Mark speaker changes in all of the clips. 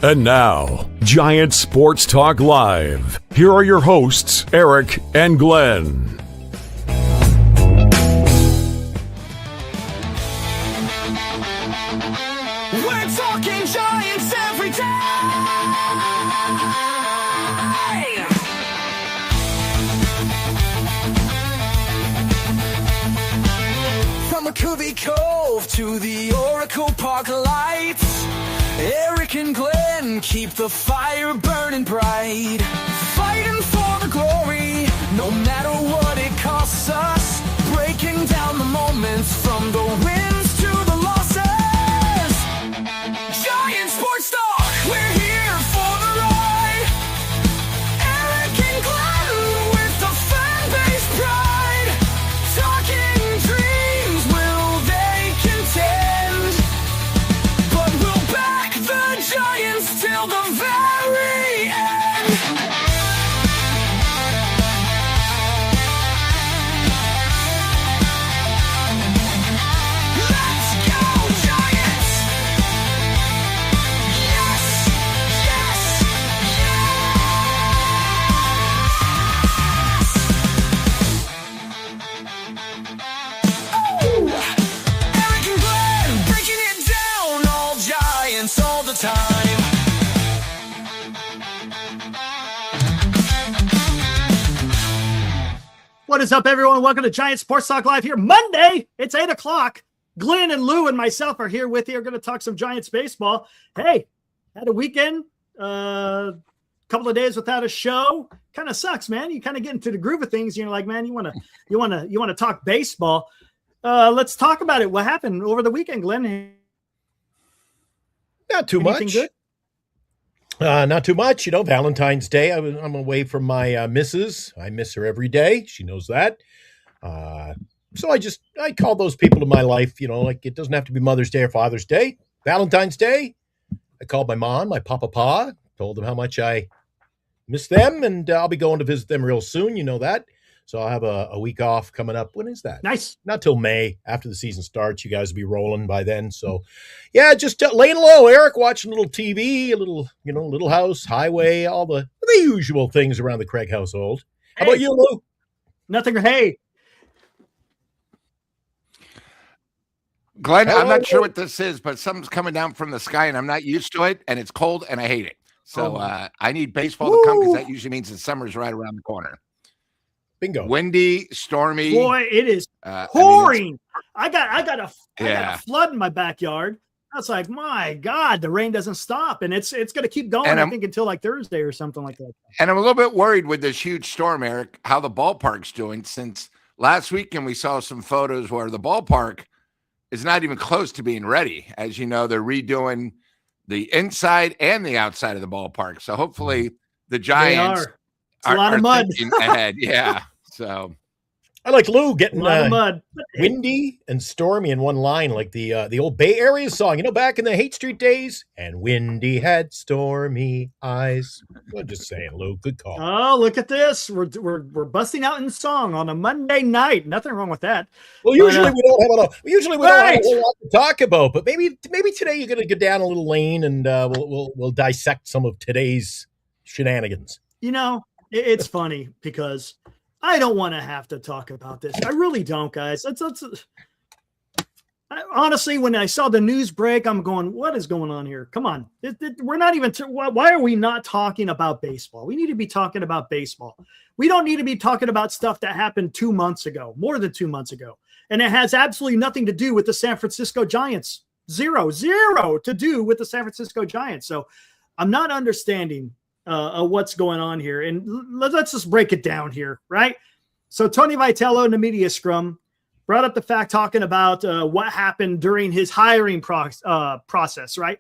Speaker 1: And now, Giant Sports Talk Live. Here are your hosts, Eric and Glenn.
Speaker 2: We're talking Giants every day. From McCovey Cove to the Oracle Park lights, Eric and Glenn keep the fire burning bright, fighting for the glory, no matter what it costs us, breaking down the moments from the wins to the losses. Giant Sports Talk, we're here for the ride. Eric and Glenn with the fan base pride, talking dreams, will they contend? But we'll back the Giants till the very end. Let's go, Giants! Yes, yes, yes! Oh! Eric and Glenn breaking it down, all Giants all the time.
Speaker 3: What is up, everyone? Welcome to Giant Sports Talk Live here. Monday, it's 8 o'clock. Glenn and Lou and myself are here with you. We're going to talk some Giants baseball. Hey, had a weekend, couple of days without a show. Kind of sucks, man. You kind of get into the groove of things. You're like, man, you want to talk baseball. Let's talk about it. What happened over the weekend, Glenn?
Speaker 4: Not too
Speaker 3: Anything
Speaker 4: much.
Speaker 3: good?
Speaker 4: Not too much. You know, Valentine's Day, I'm away from my missus. I miss her every day. She knows that. So I call those people in my life, you know, like it doesn't have to be Mother's Day or Father's Day. Valentine's Day, I called my mom, my papa, told them how much I miss them, and I'll be going to visit them real soon. You know that. So I'll have a week off coming up. When is that?
Speaker 3: Nice.
Speaker 4: Not till May. After the season starts, you guys will be rolling by then. So, yeah, just laying low, Eric, watching a little TV, a little, you know, Little House, Highway, all the usual things around the Craig household. How about you, Lou?
Speaker 3: Nothing. Hey,
Speaker 5: Glenn, I'm not sure what this is, but something's coming down from the sky, and I'm not used to it, and it's cold, and I hate it. So I need baseball to come because that usually means the summer's right around the corner.
Speaker 4: Bingo.
Speaker 5: Windy, stormy.
Speaker 3: boy, it is pouring. I got a flood in my backyard. I was like, my God, the rain doesn't stop, and it's going to keep going.
Speaker 5: And
Speaker 3: I think until like Thursday or something like that.
Speaker 5: And I'm a little bit worried with this huge storm, Eric, how the ballpark's doing. Since last weekend we saw some photos where the ballpark is not even close to being ready. As you know, they're redoing the inside and the outside of the ballpark. So hopefully the Giants
Speaker 3: are a lot of mud
Speaker 5: ahead. Yeah. So
Speaker 4: I like Lou getting
Speaker 3: a lot of mud.
Speaker 4: windy and stormy in one line, like the old Bay Area song, you know, back in the Hate Street days. And windy had stormy eyes. I'm just saying, Lou, good call.
Speaker 3: Oh, look at this! We're busting out in song on a Monday night. Nothing wrong with that.
Speaker 4: Well, usually we don't have a whole lot to talk about, but maybe today you're going to go down a little lane and we'll dissect some of today's shenanigans.
Speaker 3: You know, it's funny because I don't want to have to talk about this. I really don't, guys. Honestly, when I saw the news break, I'm going, what is going on here? Come on. We're not even why are we not talking about baseball? We need to be talking about baseball. We don't need to be talking about stuff that happened 2 months ago, more than 2 months ago. And it has absolutely nothing to do with the San Francisco Giants. Zero to do with the San Francisco Giants. So I'm not understanding what's going on here. And let's just break it down here, right? So Tony Vitello in the media scrum brought up the fact talking about what happened during his hiring process, right?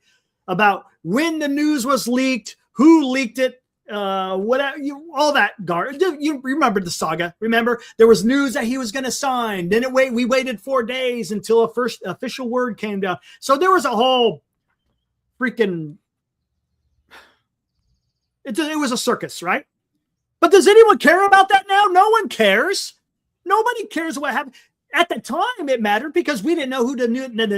Speaker 3: About when the news was leaked, who leaked it, whatever, all that garbage. You remember the saga? Remember there was news that he was going to sign. Then we waited 4 days until a first official word came down. So there was a whole freaking. It was a circus, right? But does anyone care about that now? No one cares. Nobody cares what happened. At the time, it mattered because we didn't know who the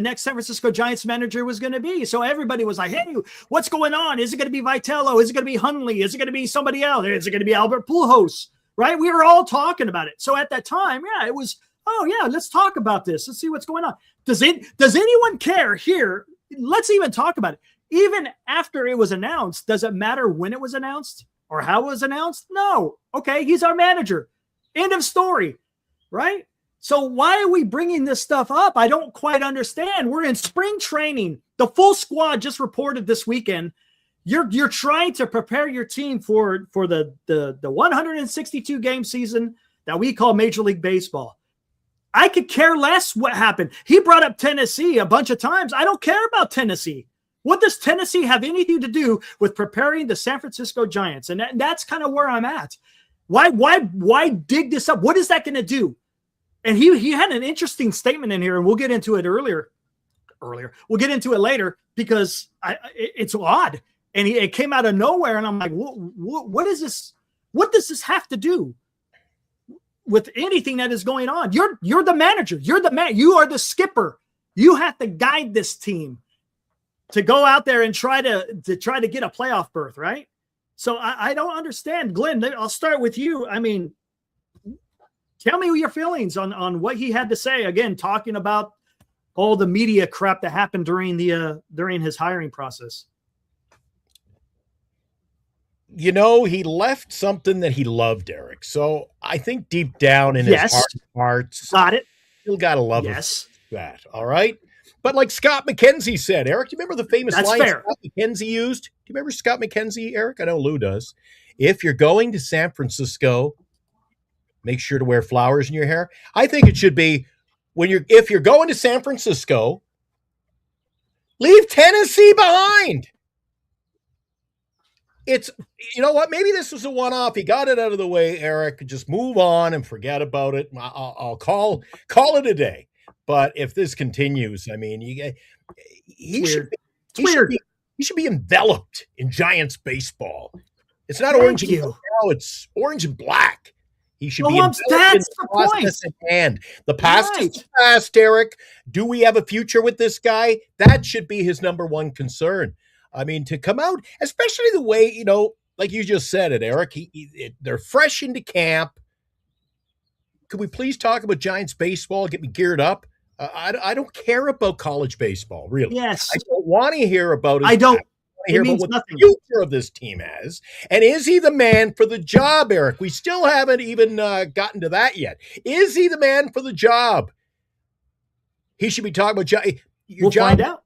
Speaker 3: next San Francisco Giants manager was going to be. So everybody was like, hey, what's going on? Is it going to be Vitello? Is it going to be Hundley? Is it going to be somebody else? Is it going to be Albert Pujols? Right? We were all talking about it. So at that time, yeah, it was, oh, yeah, let's talk about this. Let's see what's going on. Does anyone care here? Let's even talk about it. Even after it was announced, does it matter when it was announced or how it was announced? No. Okay, he's our manager. End of story, right? So why are we bringing this stuff up? I don't quite understand. We're in spring training. The full squad just reported this weekend. You're trying to prepare your team for the 162 game season that we call Major League Baseball. I could care less what happened. He brought up Tennessee a bunch of times. I don't care about Tennessee. What does Tennessee have anything to do with preparing the San Francisco Giants? And that's kind of where I'm at. Why dig this up? What is that going to do? And he had an interesting statement in here, and we'll get into it earlier. We'll get into it later because it's odd. And it came out of nowhere, and I'm like, what is this? What does this have to do with anything that is going on? You're the manager. You're the man. You are the skipper. You have to guide this team to go out there and try to get a playoff berth, right? So I don't understand. Glenn, I'll start with you. I mean, tell me your feelings on what he had to say. Again, talking about all the media crap that happened during his hiring process.
Speaker 4: You know, he left something that he loved, Eric. So I think deep down in his heart of hearts,
Speaker 3: got it.
Speaker 4: Still got to love that. All right. But like Scott McKenzie said, Eric, do you remember the famous line Scott McKenzie used? Do you remember Scott McKenzie, Eric? I know Lou does. If you're going to San Francisco, make sure to wear flowers in your hair. I think it should be if you're going to San Francisco, leave Tennessee behind. It's, you know what? Maybe this was a one-off. He got it out of the way, Eric. Just move on and forget about it. I'll call it a day. But if this continues, I mean, he should be enveloped in Giants baseball. It's not orange and yellow; it's orange and black. He should be enveloped in the process at hand. The past is the past, Eric. Do we have a future with this guy? That should be his number one concern. I mean, to come out, especially the way, you know, like you just said it, Eric, they're fresh into camp. Could we please talk about Giants baseball? Get me geared up. I don't care about college baseball, really.
Speaker 3: Yes.
Speaker 4: I don't want to hear about it.
Speaker 3: I don't.
Speaker 4: Hear about what the future of this team has. And is he the man for the job, Eric? We still haven't even gotten to that yet. Is he the man for the job? He should be talking about your job.
Speaker 3: Find out.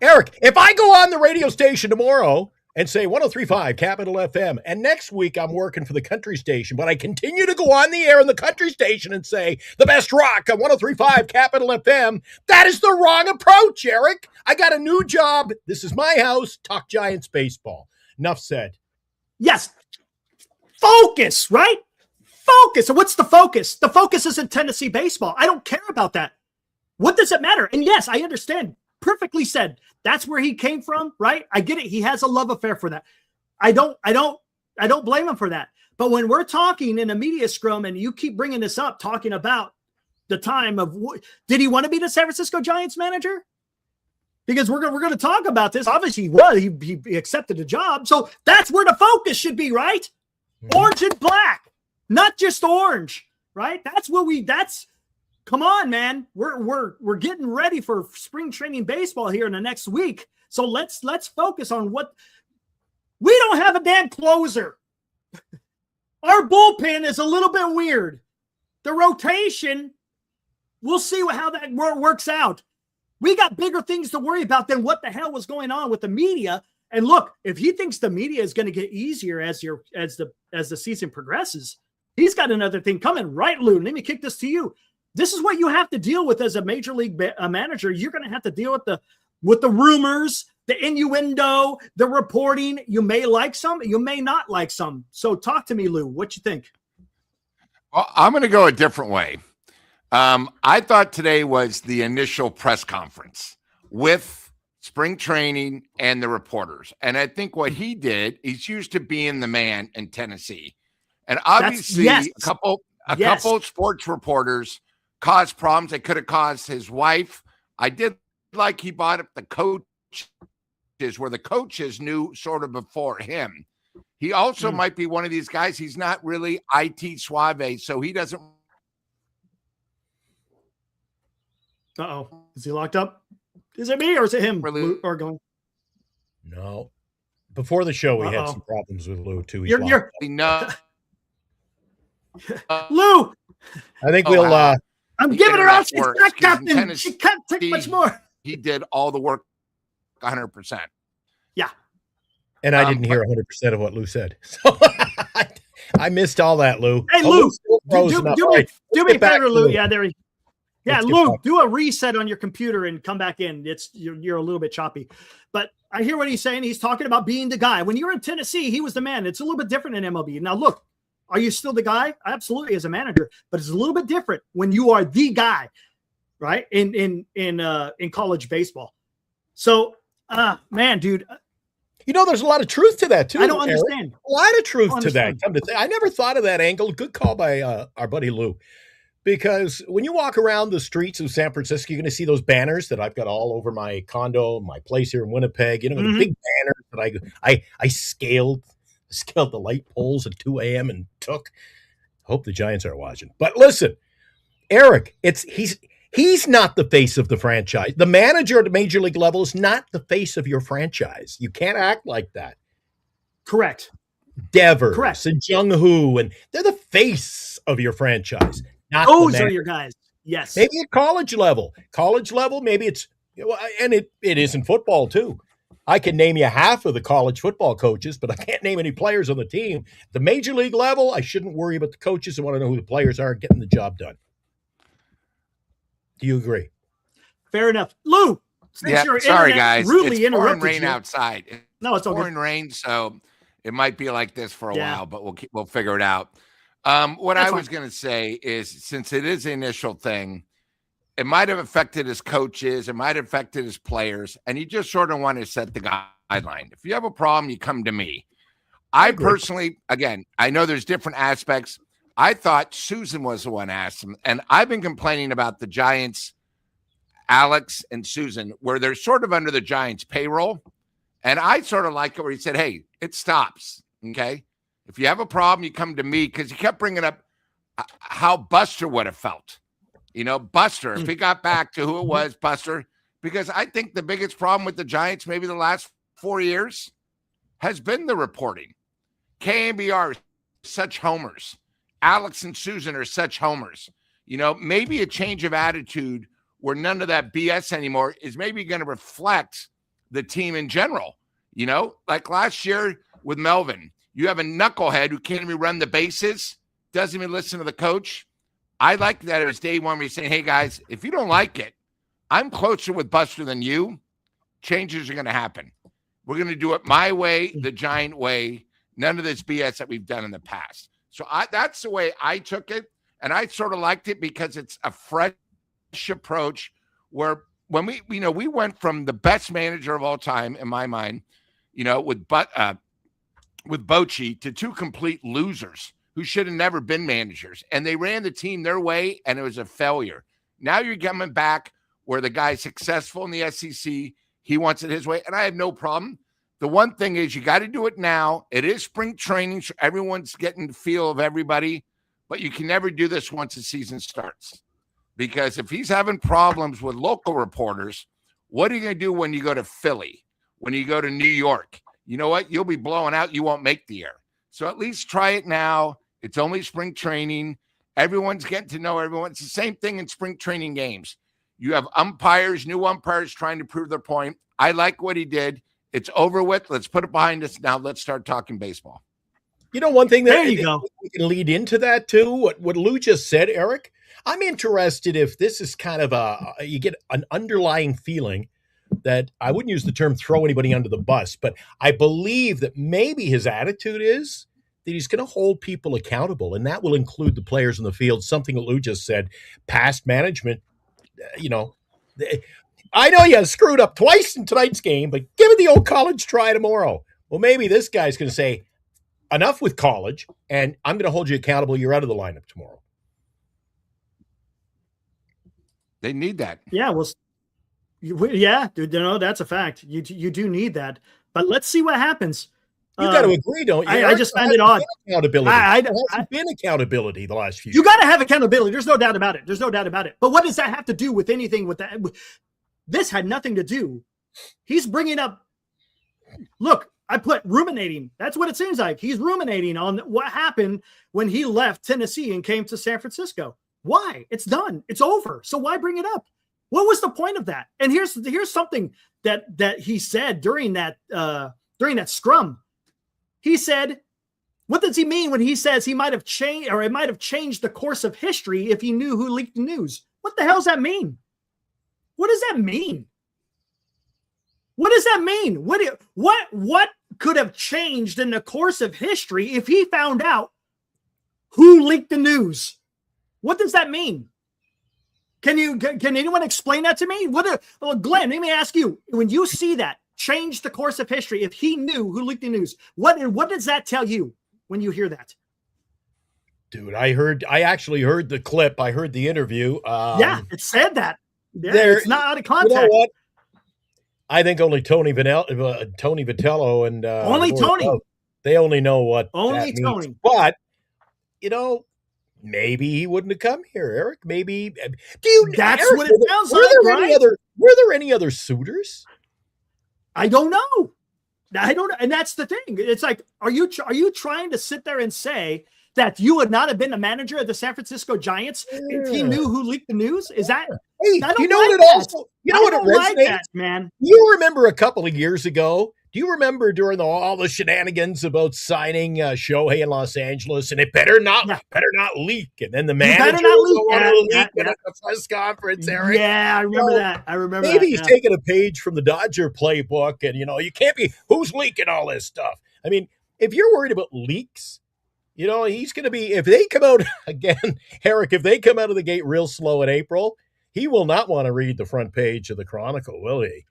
Speaker 4: Eric, if I go on the radio station tomorrow and say 103.5 Capital FM, and next week I'm working for the country station, but I continue to go on the air in the country station and say the best rock on 103.5 Capital FM, that is the wrong approach, Eric. I got a new job. This is my house. Talk Giants baseball. Enough said.
Speaker 3: Yes. Focus, right? Focus. And what's the focus? The focus isn't Tennessee baseball. I don't care about that. What does it matter? And yes, I understand. Perfectly said. That's where he came from, right? I get it. He has a love affair for that. I don't blame him for that. But when we're talking in a media scrum and you keep bringing this up, talking about the time of did he want to be the San Francisco Giants manager? Because we're going to talk about this. Obviously, he accepted the job. So that's where the focus should be, right? Mm-hmm. Orange and black, not just orange, right? Come on, man. We're getting ready for spring training baseball here in the next week. So let's focus on what we don't have a damn closer. Our bullpen is a little bit weird. The rotation, we'll see how that works out. We got bigger things to worry about than what the hell was going on with the media And look, if he thinks the media is going to get easier as the season progresses, he's got another thing coming, right, Lou? Let me kick this to you. This is what you have to deal with as a major league manager. You're going to have to deal with the rumors, the innuendo, the reporting. You may like some, you may not like some. So talk to me, Lou. What you think?
Speaker 5: Well, I'm going to go a different way. I thought today was the initial press conference with spring training and the reporters. And I think what he did, he's used to being the man in Tennessee. And obviously a couple sports reporters caused problems. They could have caused his wife. I did like he brought up the coaches, where the coaches knew sort of before him. He also might be one of these guys. He's not really IT suave, so he doesn't.
Speaker 3: Uh-oh. Is he locked up? Is it me or is it him?
Speaker 5: Really?
Speaker 3: Or going?
Speaker 4: No. Before the show, we had some problems with Lou, too.
Speaker 3: You're
Speaker 5: no.
Speaker 3: Lou!
Speaker 4: I think we'll...
Speaker 3: I'm giving her out. She's not captain. She can't take much more.
Speaker 5: He did all the work 100%.
Speaker 3: Yeah.
Speaker 4: And I didn't hear 100% of what Lou said. So I missed all that, Lou.
Speaker 3: Hey, Lou, do me a favor, Lou. Yeah, there he. Yeah, Lou, do a reset on your computer and come back in. You're a little bit choppy. But I hear what he's saying. He's talking about being the guy. When you were in Tennessee, he was the man. It's a little bit different in MLB. Now, look, are you still the guy? Absolutely, as a manager. But it's a little bit different when you are the guy, right, in college baseball. So, man, dude.
Speaker 4: There's a lot of truth to that, too.
Speaker 3: I don't understand.
Speaker 4: A lot of truth to that. I never thought of that angle. Good call by our buddy Lou. Because when you walk around the streets of San Francisco, you're going to see those banners that I've got all over my condo, my place here in Winnipeg. The big banners that I scaled the light poles at 2 a.m. and took. Hope the Giants aren't watching. But listen, Eric, he's not the face of the franchise. The manager at the major league level is not the face of your franchise. You can't act like that.
Speaker 3: Correct.
Speaker 4: Devers and Jung-Hoo, and they're the face of your franchise.
Speaker 3: Those are your guys. Yes.
Speaker 4: Maybe at college level. Maybe it's, and it is in football too. I can name you half of the college football coaches, but I can't name any players on the team. The major league level, I shouldn't worry about the coaches. I want to know who the players are getting the job done. Do you agree?
Speaker 3: Fair enough. Lou,
Speaker 5: sorry guys.
Speaker 3: Really
Speaker 5: it's pouring rain outside.
Speaker 3: It's
Speaker 5: pouring rain, so it might be like this for a while, but we'll figure it out. What I was going to say is, since it is the initial thing, it might have affected his coaches, it might have affected his players, and you just sort of want to set the guideline. If you have a problem, you come to me. I personally, again, I know there's different aspects. I thought Susan was the one asked him, and I've been complaining about the Giants, Alex and Susan, where they're sort of under the Giants' payroll, and I sort of like it where he said, hey, it stops, okay? If you have a problem, you come to me, because he kept bringing up how Buster would have felt. Buster, if he got back to who it was, Buster, because I think the biggest problem with the Giants, maybe the last 4 years, has been the reporting. KNBR is such homers. Alex and Susan are such homers. Maybe a change of attitude where none of that BS anymore is maybe going to reflect the team in general. Like last year with Melvin. You have a knucklehead who can't even run the bases, doesn't even listen to the coach. I like that it was day one where he's saying, hey, guys, if you don't like it, I'm closer with Buster than you. Changes are going to happen. We're going to do it my way, the Giant way, none of this BS that we've done in the past. So that's the way I took it, and I sort of liked it because it's a fresh approach where when we went from the best manager of all time, in my mind, with Bochy to two complete losers who should have never been managers. And they ran the team their way, and it was a failure. Now you're coming back where the guy's successful in the SEC. He wants it his way, and I have no problem. The one thing is you got to do it now. It is spring training, so everyone's getting the feel of everybody, but you can never do this once the season starts. Because if he's having problems with local reporters, what are you going to do when you go to Philly, when you go to New York? You know what? You'll be blowing out. You won't make the air. So at least try it now. It's only spring training. Everyone's getting to know everyone. It's the same thing in spring training games. You have umpires, new umpires trying to prove their point. I like what he did. It's over with. Let's put it behind us. Now let's start talking baseball.
Speaker 4: You know, one thing that
Speaker 3: There you go.
Speaker 4: we can lead into that too, what Lou just said, Eric, I'm interested if this is kind of you get an underlying feeling that I wouldn't use the term throw anybody under the bus, but I believe that maybe his attitude is that he's going to hold people accountable, and that will include the players in the field, something that Lou just said, past management. I know you screwed up twice in tonight's game, but give it the old college try tomorrow. Well, maybe this guy's going to say, enough with college, and I'm going to hold you accountable. You're out of the lineup tomorrow.
Speaker 5: They need that.
Speaker 3: Yeah, well, yeah, dude, that's a fact. You do need that. But let's see what happens.
Speaker 4: You got to agree, don't you?
Speaker 3: I just find it odd.
Speaker 4: Accountability. There hasn't been accountability the last few years.
Speaker 3: You got to have accountability. There's no doubt about it. There's no doubt about it. But what does that have to do with anything with that? This had nothing to do. He's bringing up, look, I put ruminating. That's what it seems like. He's ruminating on what happened when he left Tennessee and came to San Francisco. Why? It's done. It's over. So why bring it up? What was the point of that? And here's something that he said during that scrum. He said, what does he mean when he says he might have changed, or it might have changed the course of history if he knew who leaked the news? What the hell does that mean? What does that mean? What does that mean? What could have changed in the course of history if he found out who leaked the news? What does that mean? Can anyone explain that to me? Glenn, let me ask you, when you see that change the course of history, if he knew who leaked the news, what does that tell you when you hear that?
Speaker 4: Dude, I actually heard the clip. I heard the interview.
Speaker 3: Yeah, it said that. Yeah, it's not out of context.
Speaker 4: You know what? I think only Tony Vitello and
Speaker 3: only Tony.
Speaker 4: They only know what
Speaker 3: only
Speaker 4: that
Speaker 3: Tony.
Speaker 4: Means. But maybe he wouldn't have come here, Eric. Maybe.
Speaker 3: That's
Speaker 4: Eric,
Speaker 3: what it sounds like.
Speaker 4: Were there any other suitors?
Speaker 3: I don't know. And that's the thing. It's like, are you trying to sit there and say that you would not have been the manager of the San Francisco Giants if he knew who leaked the news? Is that?
Speaker 4: Hey,
Speaker 3: I don't
Speaker 4: you know
Speaker 3: like
Speaker 4: what it
Speaker 3: that.
Speaker 4: also? You know what it resonates,
Speaker 3: like that, man.
Speaker 4: You remember a couple of years ago? Do you remember during all the shenanigans about signing Shohei in Los Angeles, and it better not leak, and then the manager
Speaker 3: better not leak
Speaker 4: at the press conference, Eric?
Speaker 3: Yeah, I remember that. I remember.
Speaker 4: Maybe
Speaker 3: he's
Speaker 4: taking a page from the Dodger playbook, and you can't be who's leaking all this stuff. I mean, if you're worried about leaks, he's going to be, if they come out again, Eric, if they come out of the gate real slow in April, he will not want to read the front page of the Chronicle, will he?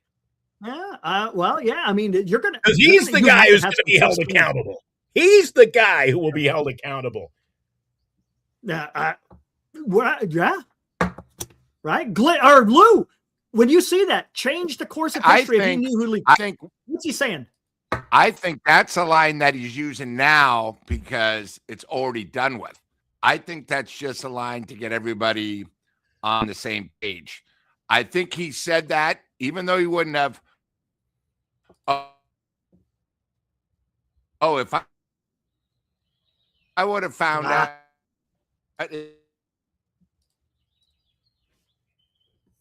Speaker 3: Yeah. Well, yeah. I mean, you're going to,
Speaker 4: because he's the guy who's going to be held accountable. He's the guy who will be held accountable.
Speaker 3: Yeah. Right. Or Lou, when you see that, change the course of history. If he knew who leaked. What's he saying?
Speaker 5: I think that's a line that he's using now because it's already done with. I think that's just a line to get everybody on the same page. I think he said that even though he wouldn't have. If I would have found out.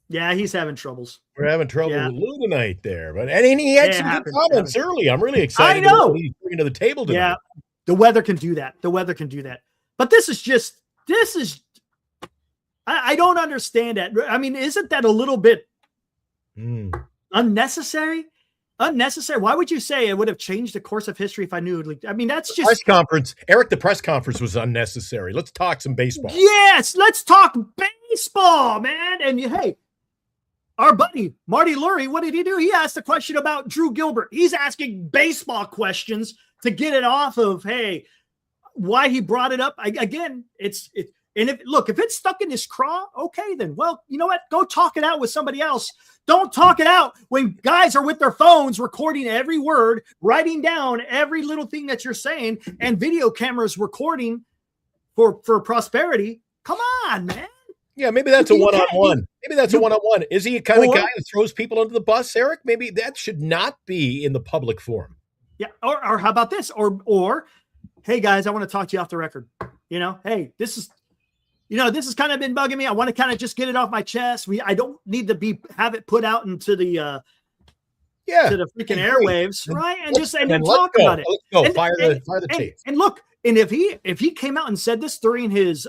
Speaker 4: Yeah,
Speaker 3: he's having troubles.
Speaker 4: We're having trouble with Lou tonight there, and he had some good comments early. I'm really excited.
Speaker 3: I know.
Speaker 4: What he's bringing to the table tonight.
Speaker 3: Yeah, the weather can do that. But this is. I don't understand that. I mean, isn't that a little bit unnecessary? Unnecessary. Why would you say it would have changed the course of history if I knew it? I mean, that's just
Speaker 4: press conference. Eric, the press conference was unnecessary. Let's talk some baseball.
Speaker 3: Yes, let's talk baseball, man. And hey, our buddy Marty Lurie, what did he do? He asked a question about Drew Gilbert. He's asking baseball questions to get it off of why he brought it up. Again, and if it's stuck in his craw, okay, then, well, you know what? Go talk it out with somebody else. Don't talk it out when guys are with their phones recording every word, writing down every little thing that you're saying, and video cameras recording for prosperity. Come on, man.
Speaker 4: Yeah, maybe that's a one-on-one. Maybe that's a one-on-one. Is he a kind of guy who throws people under the bus, Eric? Maybe that should not be in the public forum.
Speaker 3: Yeah, or how about this? Or, hey, guys, I want to talk to you off the record. Hey, this is kind of been bugging me. I want to kind of just get it off my chest. I don't need to have it put out into the. to the freaking airwaves, right? And then talk about it.
Speaker 4: Let's go. Fire the tape.
Speaker 3: And look, and if he came out and said this during his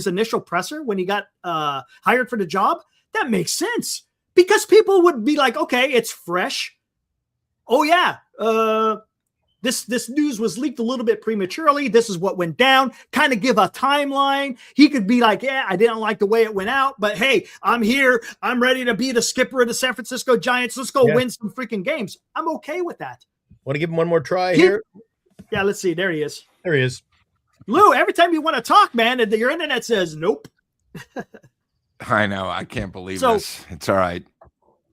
Speaker 3: initial presser when he got hired for the job, that makes sense, because people would be like, okay, it's fresh. Oh yeah, this news was leaked a little bit prematurely. This is what went down. Kind of give a timeline. He could be like, yeah, I didn't like the way it went out, but hey, I'm here. I'm ready to be the skipper of the San Francisco Giants. Let's go win some freaking games. I'm okay with that.
Speaker 4: Want to give him one more try here?
Speaker 3: Yeah, let's see. There he is.
Speaker 4: There he is.
Speaker 3: Lou, every time you want to talk, man, your internet says nope.
Speaker 5: I know. I can't believe this. It's all right.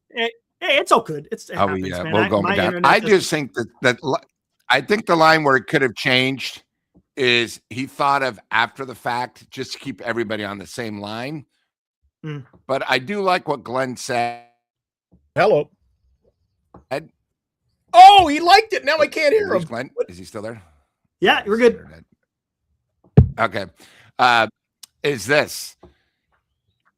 Speaker 3: Hey, it's all good. It happens, man.
Speaker 5: We'll go down. I just think that I think the line where it could have changed is he thought of after the fact, just to keep everybody on the same line. But I do like what Glenn said.
Speaker 4: Hello. Oh, he liked it. Now I can't hear him.
Speaker 5: Glenn, is he still there?
Speaker 3: Yeah, we're good.
Speaker 5: Okay. Is this?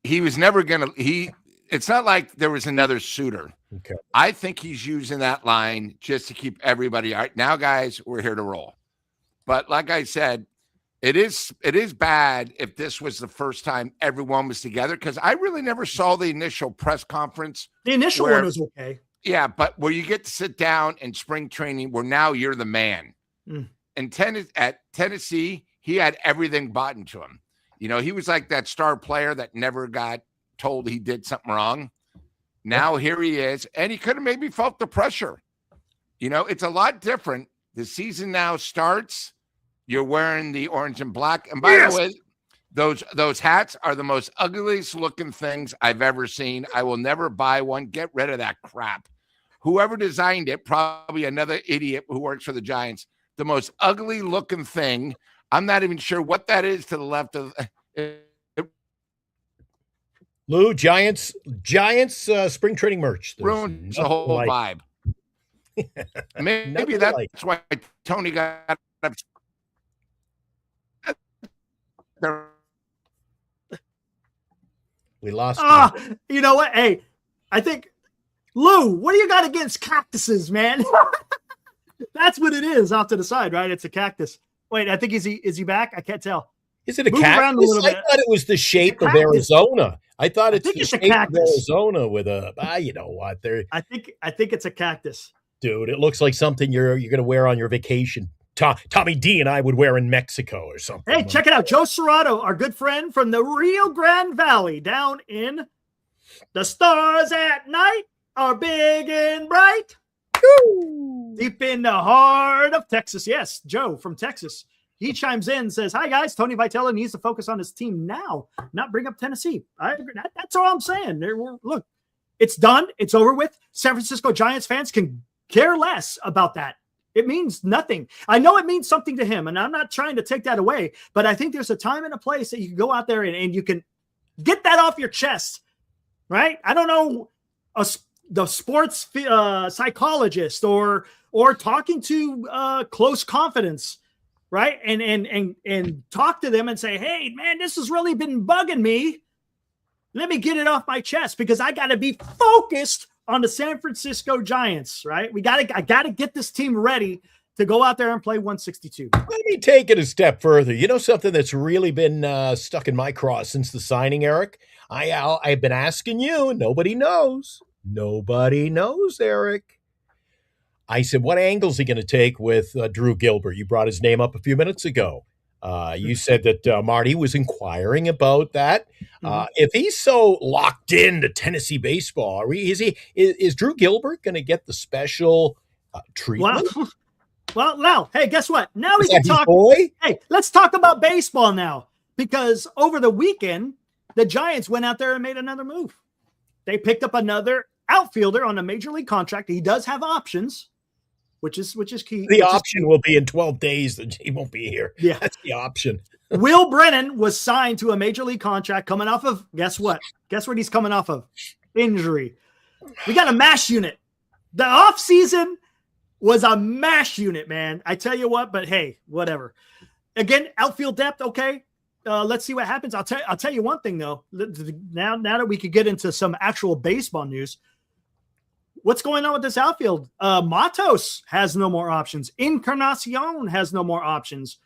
Speaker 5: He was never going to, it's not like there was another suitor.
Speaker 4: Okay.
Speaker 5: I think he's using that line just to keep everybody. All right, now, guys, we're here to roll. But like I said, it is bad if this was the first time everyone was together, because I really never saw the initial press conference.
Speaker 3: The initial one was okay.
Speaker 5: Yeah, but where you get to sit down in spring training, where now you're the man. And at Tennessee, he had everything bought into him. You know, he was like that star player that never got told he did something wrong. Now here he is, and he could have maybe felt the pressure. You know, it's a lot different. The season now starts. You're wearing the orange and black. And by the way, those hats are the most ugliest looking things I've ever seen. I will never buy one. Get rid of that crap. Whoever designed it, probably another idiot who works for the Giants. The most ugly looking thing. I'm not even sure what that is to the left of
Speaker 4: Lou, Giants spring training merch.
Speaker 5: Ruins the whole vibe. Maybe that's why Tony got upset.
Speaker 4: We lost.
Speaker 3: You know what? Hey, I think, Lou, what do you got against cactuses, man? That's what it is off to the side, right? It's a cactus. Wait, I think is he back? I can't tell.
Speaker 4: Is it a cactus? I thought it was the shape of Arizona. I thought it's the shape of Arizona with a. You know what? I think
Speaker 3: it's a cactus,
Speaker 4: dude. It looks like something you're going to wear on your vacation. Tommy D and I would wear in Mexico or something.
Speaker 3: Hey, check it out. Joe Serrato, our good friend from the Rio Grande Valley down in the stars at night are big and bright. Woo! Deep in the heart of Texas. Yes, Joe from Texas. He chimes in and says, hi, guys. Tony Vitello needs to focus on his team now, not bring up Tennessee. I agree. That's all I'm saying. Look, it's done. It's over with. San Francisco Giants fans can care less about that. It means nothing. I know it means something to him, and I'm not trying to take that away, but I think there's a time and a place that you can go out there and you can get that off your chest, right? I don't know the sports psychologist or talking to close confidence, right? And talk to them and say, hey, man, this has really been bugging me. Let me get it off my chest because I got to be focused on the San Francisco Giants, right? I got to get this team ready to go out there and play 162.
Speaker 4: Let me take it a step further. You know something that's really been stuck in my craw since the signing, Eric? I've been asking you, and nobody knows. Nobody knows, Eric. I said, what angle is he going to take with Drew Gilbert? You brought his name up a few minutes ago. You said that Marty was inquiring about that. If he's so locked into Tennessee baseball, is Drew Gilbert going to get the special treatment?
Speaker 3: Well, now, hey, guess what? Now we can talk. Boy? Hey, let's talk about baseball now, because over the weekend, the Giants went out there and made another move. They picked up another outfielder on a major league contract. He does have options, which is key.
Speaker 4: The option will be in 12 days that he won't be here.
Speaker 3: Yeah,
Speaker 4: that's the option.
Speaker 3: Will Brennan was signed to a major league contract coming off of, guess what? Guess what he's coming off of? Injury. We got a MASH unit. The offseason was a MASH unit, man. I tell you what, but hey, whatever. Again, outfield depth, okay. Let's see what happens. I'll tell you one thing though. Now that we could get into some actual baseball news, what's going on with this outfield? Matos has no more options. Encarnacion has no more options.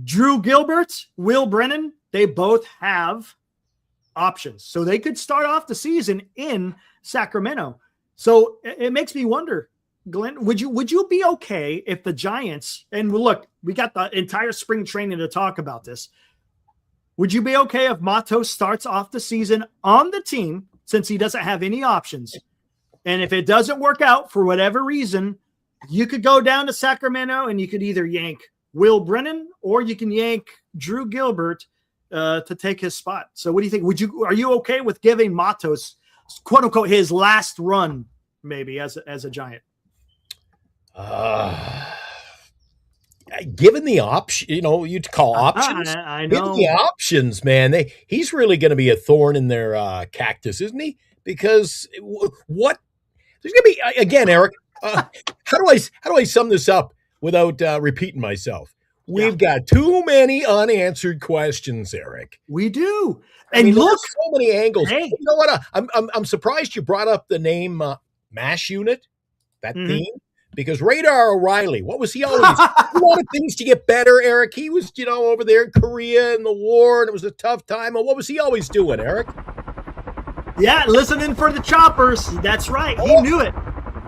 Speaker 3: Drew Gilbert, Will Brennan, they both have options. So they could start off the season in Sacramento. So it makes me wonder, Glenn, would you be okay if the Giants, and look, we got the entire spring training to talk about this. Would you be okay if Matos starts off the season on the team since he doesn't have any options? And if it doesn't work out for whatever reason, you could go down to Sacramento and you could either yank Will Brennan or you can yank Drew Gilbert to take his spot. So what do you think? Are you okay with giving Matos, quote unquote, his last run maybe as a Giant?
Speaker 4: Given the option, you'd call options.
Speaker 3: I know.
Speaker 4: Given the options, man, he's really going to be a thorn in their cactus, isn't he? Because what there's going to be again, Eric. How do I sum this up without repeating myself? We've got too many unanswered questions, Eric.
Speaker 3: We do, and look,
Speaker 4: so many angles.
Speaker 3: Hey.
Speaker 4: You know what? I'm surprised you brought up the name MASH unit, that theme. Because Radar O'Reilly, what was he always? He wanted things to get better, Eric. He was, over there in Korea in the war, and it was a tough time. And what was he always doing, Eric?
Speaker 3: Yeah, listening for the choppers. That's right. He knew it.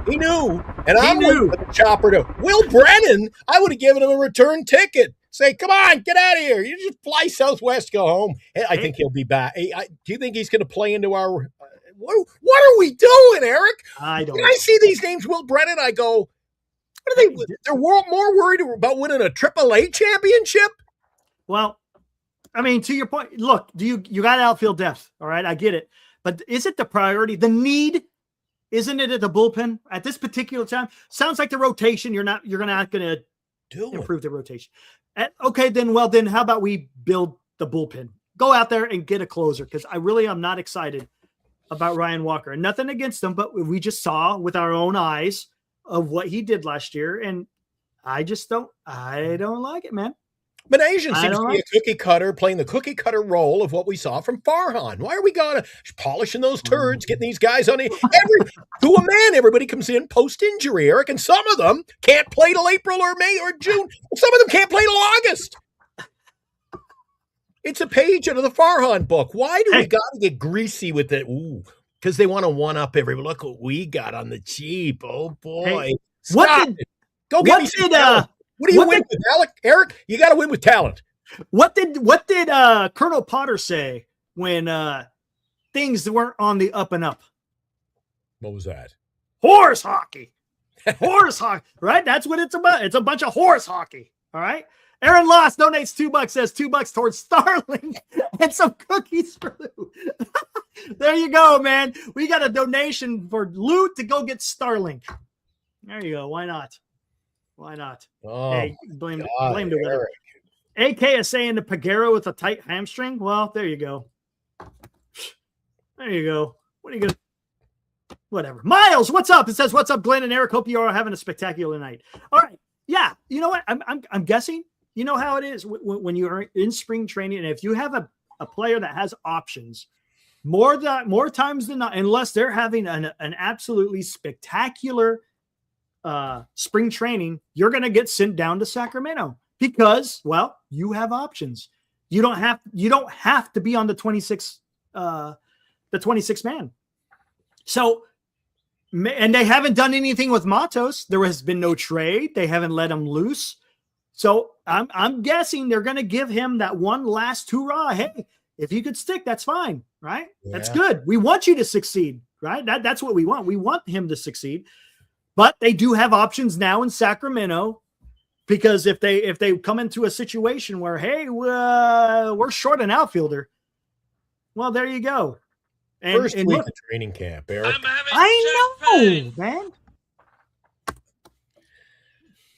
Speaker 4: He knew. And I knew the chopper to Will Brennan. I would have given him a return ticket. Say, come on, get out of here. You just fly Southwest, go home. I think he'll be back. Do you think he's going to play into our? What are we doing, Eric?
Speaker 3: I don't.
Speaker 4: When I see these names, Will Brennan, I go. What are they? They're more worried about winning a AAA championship.
Speaker 3: Well, I mean, to your point, look, you got outfield depth, all right? I get it, but is it the priority? The need, isn't it at the bullpen at this particular time? Sounds like the rotation. You're not going to improve the rotation. Okay, then how about we build the bullpen? Go out there and get a closer because I really am not excited about Ryan Walker, and nothing against him, but we just saw with our own eyes of what he did last year, and I don't like it, man.
Speaker 4: Manasian seems to be a cookie cutter, playing the cookie cutter role of what we saw from Farhan. Why are we polishing those turds, getting these guys on to a man? Everybody comes in post-injury, Eric, and some of them can't play till April or May or June. Some of them can't play till August. It's a page out of the Farhan book. Why do we got to get greasy with it? Ooh. Because they want to one-up everybody. Look what we got on the cheap. Oh, boy.
Speaker 3: Hey, what do you win
Speaker 4: with, Alec? Eric? You got to win with talent.
Speaker 3: What did Colonel Potter say when things weren't on the up and up?
Speaker 4: What was that?
Speaker 3: Horse hockey. Horse hockey, right? That's what it's about. It's a bunch of horse hockey, all right? Aaron Loss donates $2, says $2 towards Starling and some cookies for Lou. There you go, man. We got a donation for Lou to go get Starling. There you go. Why not?
Speaker 4: Oh,
Speaker 3: hey, blame the weather. AK is saying the Pagero with a tight hamstring. Well, there you go. There you go. What are you going to? Whatever. Miles, what's up? It says, what's up, Glenn and Eric? Hope you are having a spectacular night. All right. Yeah. You know what? I'm guessing. You know how it is when you're in spring training, and if you have a player that has options, more times than not, unless they're having an absolutely spectacular spring training, you're going to get sent down to Sacramento because, well, you have options. You don't have to be on the 26 man. So, and they haven't done anything with Matos. There has been no trade. They haven't let him loose. So I'm guessing they're going to give him that one last hurrah. Hey, if you could stick, that's fine, right? Yeah. That's good. We want you to succeed, right? That's what we want. We want him to succeed. But they do have options now in Sacramento because if they come into a situation where, hey, we're short an outfielder, well, there you go.
Speaker 4: First week of training camp, Eric.
Speaker 3: I know, man.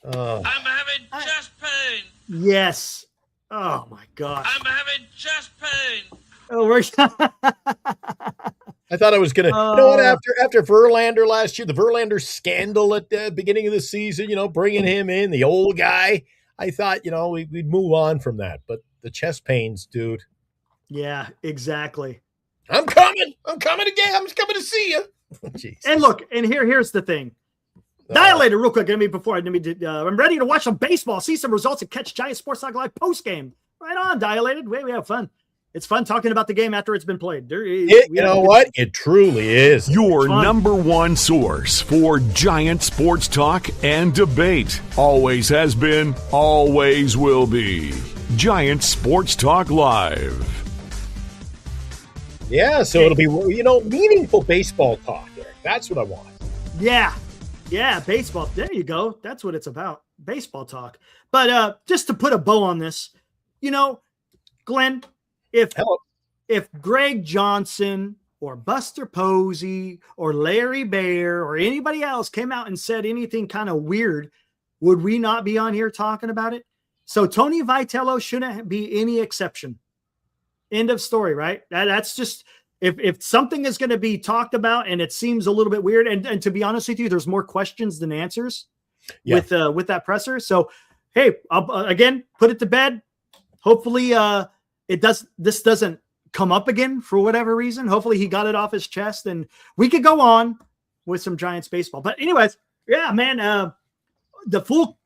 Speaker 6: I'm having chest pain.
Speaker 3: Yes. Oh my gosh.
Speaker 6: I'm having chest pain.
Speaker 3: Oh, we're.
Speaker 4: I thought I was gonna. You know what? After Verlander last year, the Verlander scandal at the beginning of the season, bringing him in, the old guy. I thought, we'd move on from that, but the chest pains, dude.
Speaker 3: Yeah, exactly.
Speaker 4: I'm coming again. I'm coming to see you. Jesus.
Speaker 3: And look, and here's the thing. Dilated real quick. I'm ready to watch some baseball, see some results, and catch Giant Sports Talk Live post game. Right on, Dilated. We have fun. It's fun talking about the game after it's been played.
Speaker 4: You know what? It truly is.
Speaker 1: Your number one source for Giant sports talk and debate. Always has been, always will be. Giant Sports Talk Live.
Speaker 4: Yeah, so it'll be, meaningful baseball talk, Eric. That's what I want.
Speaker 3: Yeah, baseball. There you go. That's what it's about. Baseball talk. But just to put a bow on this, Glenn, if Greg Johnson or Buster Posey or Larry Baer or anybody else came out and said anything kind of weird, would we not be on here talking about it? So Tony Vitello shouldn't be any exception. End of story, right? That's just if something is going to be talked about and it seems a little bit weird, and to be honest with you, there's more questions than answers with that presser. So hey, I'll, again, put it to bed. Hopefully this doesn't come up again for whatever reason. Hopefully he got it off his chest and we could go on with some Giants baseball. But anyways, yeah, man, the full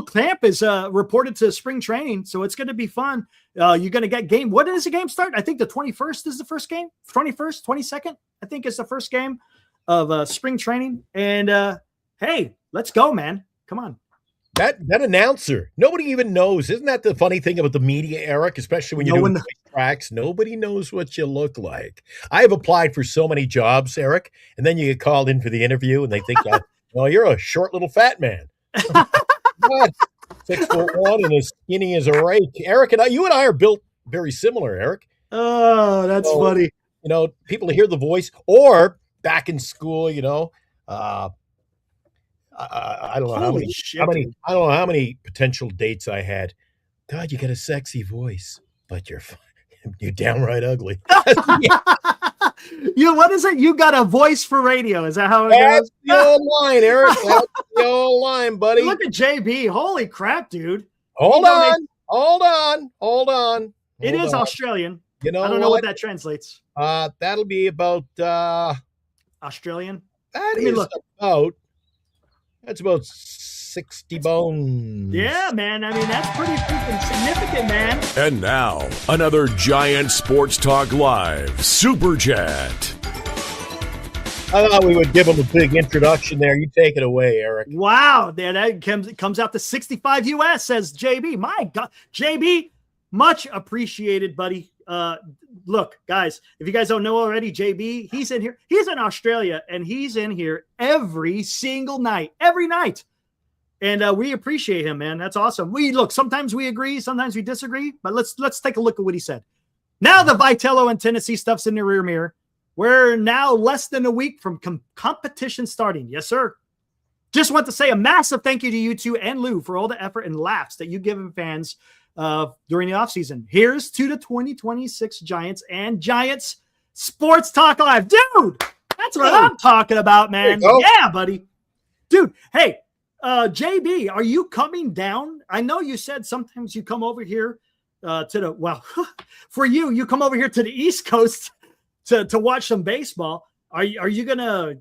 Speaker 3: camp is reported to spring training, so it's going to be fun. You're going to get game. When does the game start? I think the 21st is the first game. 21st, 22nd, I think is the first game of spring training. And hey, let's go, man. Come on.
Speaker 4: That announcer, nobody even knows. Isn't that the funny thing about the media, Eric? Especially when you're doing tracks, nobody knows what you look like. I have applied for so many jobs, Eric, and then you get called in for the interview, and they think, well, you're a short little fat man. 6'1" and as skinny as a rake. Eric and you and I are built very similar, Eric.
Speaker 3: Oh, that's funny.
Speaker 4: People hear the voice, or back in school, I don't know how many potential dates I had. God, you got a sexy voice, but you're downright ugly.
Speaker 3: What is it? You got a voice for radio. Is that how it
Speaker 4: That's
Speaker 3: goes?
Speaker 4: the old line, Eric. That's the old line, buddy.
Speaker 3: Look at JB. Holy crap, dude.
Speaker 4: Hold on.
Speaker 3: It is Australian.
Speaker 4: I
Speaker 3: don't know what that translates.
Speaker 4: That'll be about
Speaker 3: Australian.
Speaker 4: That's about 60 bones.
Speaker 3: Yeah, man. I mean, that's pretty freaking significant, man.
Speaker 1: And now, another Giant Sports Talk Live Super Chat.
Speaker 4: I thought we would give him a big introduction there. You take it away, Eric.
Speaker 3: Wow. There, that comes out to 65 US, says JB. My God. JB, much appreciated, buddy. Look, guys, if you guys don't know already, JB, he's in here. He's in Australia, and he's in here every single night. Every night. And we appreciate him, man. That's awesome. Sometimes we agree, sometimes we disagree, but let's take a look at what he said. Now the Vitello and Tennessee stuff's in the rear mirror. We're now less than a week from competition starting. Yes, sir. Just want to say a massive thank you to you two and Lou for all the effort and laughs that you give fans during the offseason. Here's to the 2026 Giants and Giants Sports Talk Live. Dude, that's what I'm talking about, man. Yeah, buddy. Dude, hey, JB, are you coming down? I know you said sometimes you come over here for you come over here to the East Coast to watch some baseball. Are you gonna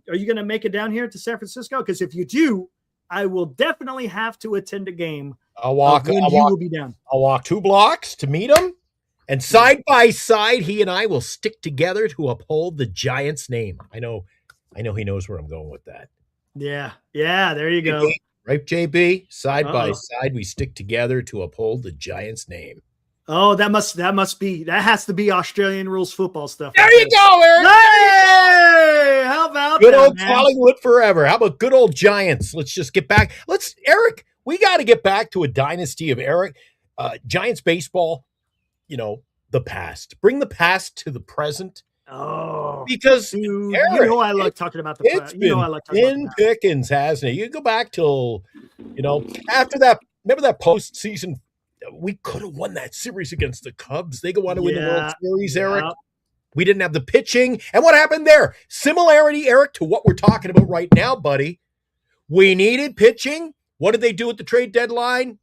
Speaker 3: make it down here to San Francisco? Because if you do, I will definitely have to attend a game.
Speaker 4: You will be down. I'll walk 2 blocks to meet him, and side by side, he and I will stick together to uphold the Giants' name. I know he knows where I'm going with that.
Speaker 3: Yeah, there you go.
Speaker 4: Right, JB? Side by side, we stick together to uphold the Giants' name.
Speaker 3: Oh, that has to be Australian rules football stuff.
Speaker 4: There you go, Eric.
Speaker 3: Hey, how about
Speaker 4: good old Hollywood forever? How about good old Giants? Let's just get back. Eric, we got to get back to a dynasty of Giants baseball. The past. Bring the past to the present.
Speaker 3: Oh,
Speaker 4: because
Speaker 3: dude,
Speaker 4: Eric,
Speaker 3: I like talking about the
Speaker 4: past. It's been thin pickings, hasn't it? You go back till after that. Remember that postseason. We could have won that series against the Cubs. They go on to win the World Series, Eric. We didn't have the pitching. And what happened there? Similarity, Eric, to what we're talking about right now, buddy. We needed pitching. What did they do at the trade deadline?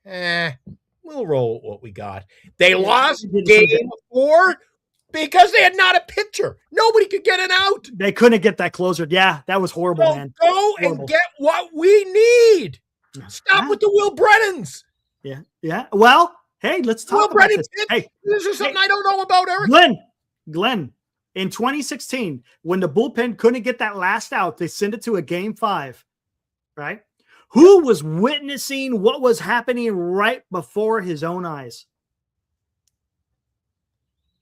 Speaker 4: We'll roll with what we got. They lost game 4. Because they had not a pitcher. Nobody could get an out.
Speaker 3: They couldn't get that closer. Yeah, that was horrible,
Speaker 4: So
Speaker 3: man.
Speaker 4: go
Speaker 3: Horrible.
Speaker 4: and get what we need. Stop
Speaker 3: Yeah.
Speaker 4: with the Will Brennans.
Speaker 3: Yeah. Well, hey, let's talk
Speaker 4: Will
Speaker 3: about
Speaker 4: Brennan
Speaker 3: this.
Speaker 4: pitch.
Speaker 3: Hey,
Speaker 4: This is something I don't know about, Eric.
Speaker 3: Glenn, in 2016, when the bullpen couldn't get that last out, they sent it to a game 5, right? Who was witnessing what was happening right before his own eyes?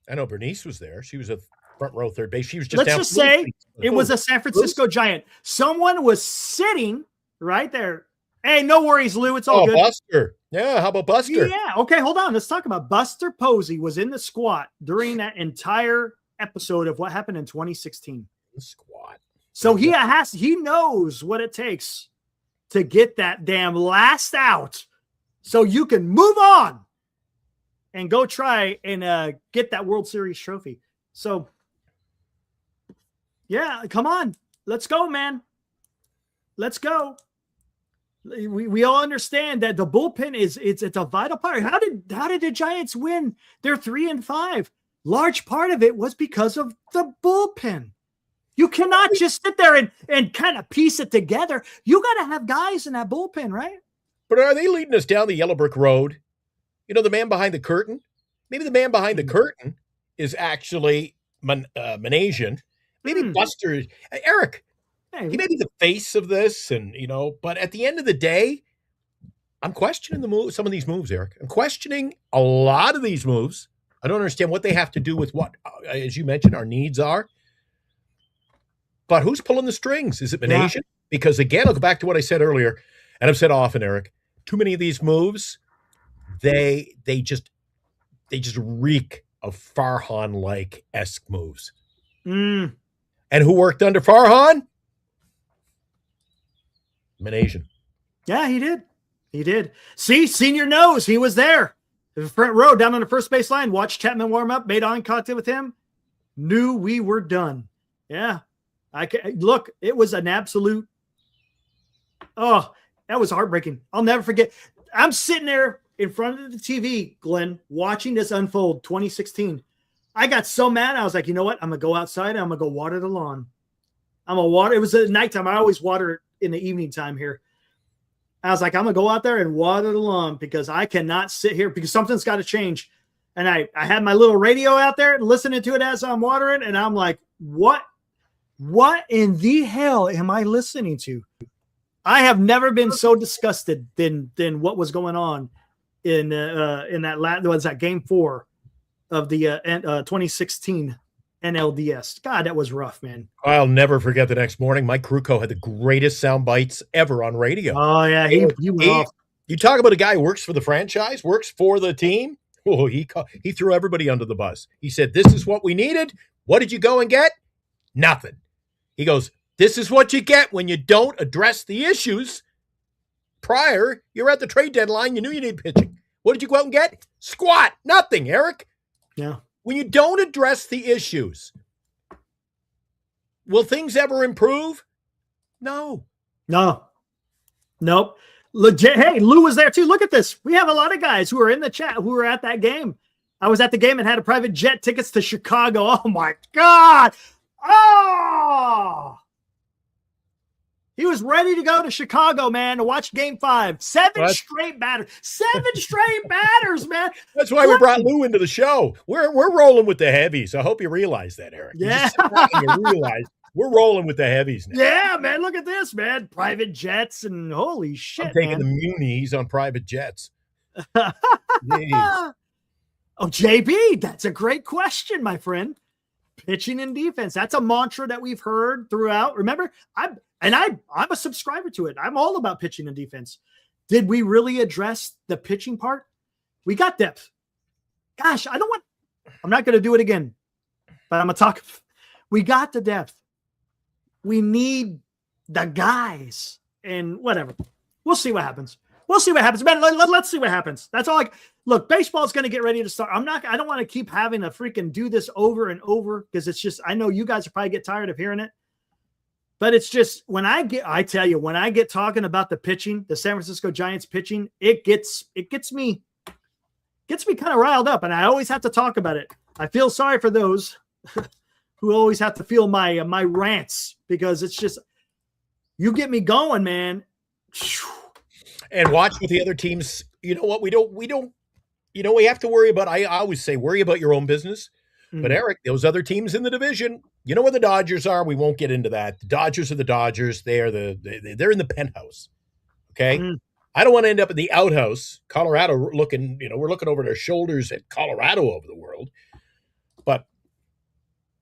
Speaker 4: I know Bernice was there. She was a front row third base. She was just
Speaker 3: Let's
Speaker 4: down
Speaker 3: just
Speaker 4: from
Speaker 3: say
Speaker 4: the
Speaker 3: it was a San Francisco Giant. Someone was sitting right there. Hey, no worries, Lou. It's all good.
Speaker 4: Buster. Yeah, how about Buster?
Speaker 3: Yeah. Okay, hold on. Let's talk about Buster Posey was in the squat during that entire episode of what happened in 2016.
Speaker 4: The squad.
Speaker 3: So he knows what it takes to get that damn last out so you can move on and go try and get that World Series trophy. So, yeah, come on. Let's go, man. Let's go. We all understand that the bullpen it's a vital part. How did the Giants win? They're 3-5. Large part of it was because of the bullpen. You cannot just sit there and kind of piece it together. You got to have guys in that bullpen, right?
Speaker 4: But are they leading us down the yellow brick road? You know, the man behind the curtain? Maybe the man behind the curtain is actually Manasian. Maybe Buster. Eric,
Speaker 3: Hey,
Speaker 4: he may be the face of this, and but at the end of the day, I'm questioning some of these moves, Eric. I'm questioning a lot of these moves. I don't understand what they have to do with what, as you mentioned, our needs are. But who's pulling the strings? Is it Manasian? Yeah. Because again, I'll go back to what I said earlier, and I've said often, Eric. Too many of these moves, they just reek of Farhan-like esque moves. And who worked under Farhan? Manasian.
Speaker 3: Yeah, he did. He did. See, senior knows he was there. The front row down on the first base line. Watched Chapman warm up, made eye contact with him. Knew we were done. Yeah. Look, it was an absolute. Oh, that was heartbreaking. I'll never forget. I'm sitting there in front of the TV, Glenn, watching this unfold, 2016. I got so mad. I was like, you know what? I'm going to go outside and I'm going to go water the lawn. I'm going to water. It was at nighttime. I always water it in the evening time here. I was like, I'm going to go out there and water the lawn because I cannot sit here because something's got to change. And I had my little radio out there listening to it as I'm watering. And I'm like, what in the hell am I listening to? I have never been so disgusted than what was going on in that game 4 of the 2016 NLDS. God, that was rough, man.
Speaker 4: I'll never forget the next morning. Mike Krukow had the greatest sound bites ever on radio.
Speaker 3: Oh yeah, he went off.
Speaker 4: You talk about a guy who works for the franchise, works for the team. Oh, he threw everybody under the bus. He said, "This is what we needed. What did you go and get? Nothing." He goes, "This is what you get when you don't address the issues prior. You're at the trade deadline. You knew you needed pitching. What did you go out and get? Squat. Nothing, Eric."
Speaker 3: Yeah.
Speaker 4: When you don't address the issues, will things ever improve? No.
Speaker 3: Nope. Legit. Hey, Lou was there too. Look at this. We have a lot of guys who are in the chat who were at that game. I was at the game and had a private jet tickets to Chicago. Oh my God. Oh, he was ready to go to Chicago, man, to watch game 5. Seven straight batters, man.
Speaker 4: That's why we brought Lou into the show. We're rolling with the heavies. I hope you realize that, Eric.
Speaker 3: Yeah.
Speaker 4: You realize we're rolling with the heavies now.
Speaker 3: Yeah, man. Look at this, man. Private jets and holy shit,
Speaker 4: I'm taking
Speaker 3: man.
Speaker 4: the munis on private jets.
Speaker 3: Oh, JB, that's a great question, my friend. Pitching and defense. That's a mantra that we've heard throughout. Remember, I'm a subscriber to it. I'm all about pitching and defense. Did we really address the pitching part? We got depth. Gosh, I'm not going to do it again, but I'm going to talk. We got the depth. We need the guys and whatever. We'll see what happens. Man, let's see what happens. That's all. Look, baseball's going to get ready to start. I don't want to keep having to freaking do this over and over because it's just, I know you guys will probably get tired of hearing it, but it's just I tell you, when I get talking about the pitching, the San Francisco Giants pitching, it gets me. gets me kind of riled up, and I always have to talk about it. I feel sorry for those who always have to feel my rants, because it's just, you get me going, man.
Speaker 4: And watch with the other teams. You know what? We have to worry about, I always say, worry about your own business. But Eric, those other teams in the division, you know where the Dodgers are? We won't get into that. The Dodgers are the Dodgers. They're in the penthouse. Okay. I don't want to end up in the outhouse. Colorado looking, we're looking over their shoulders at Colorado over the world. But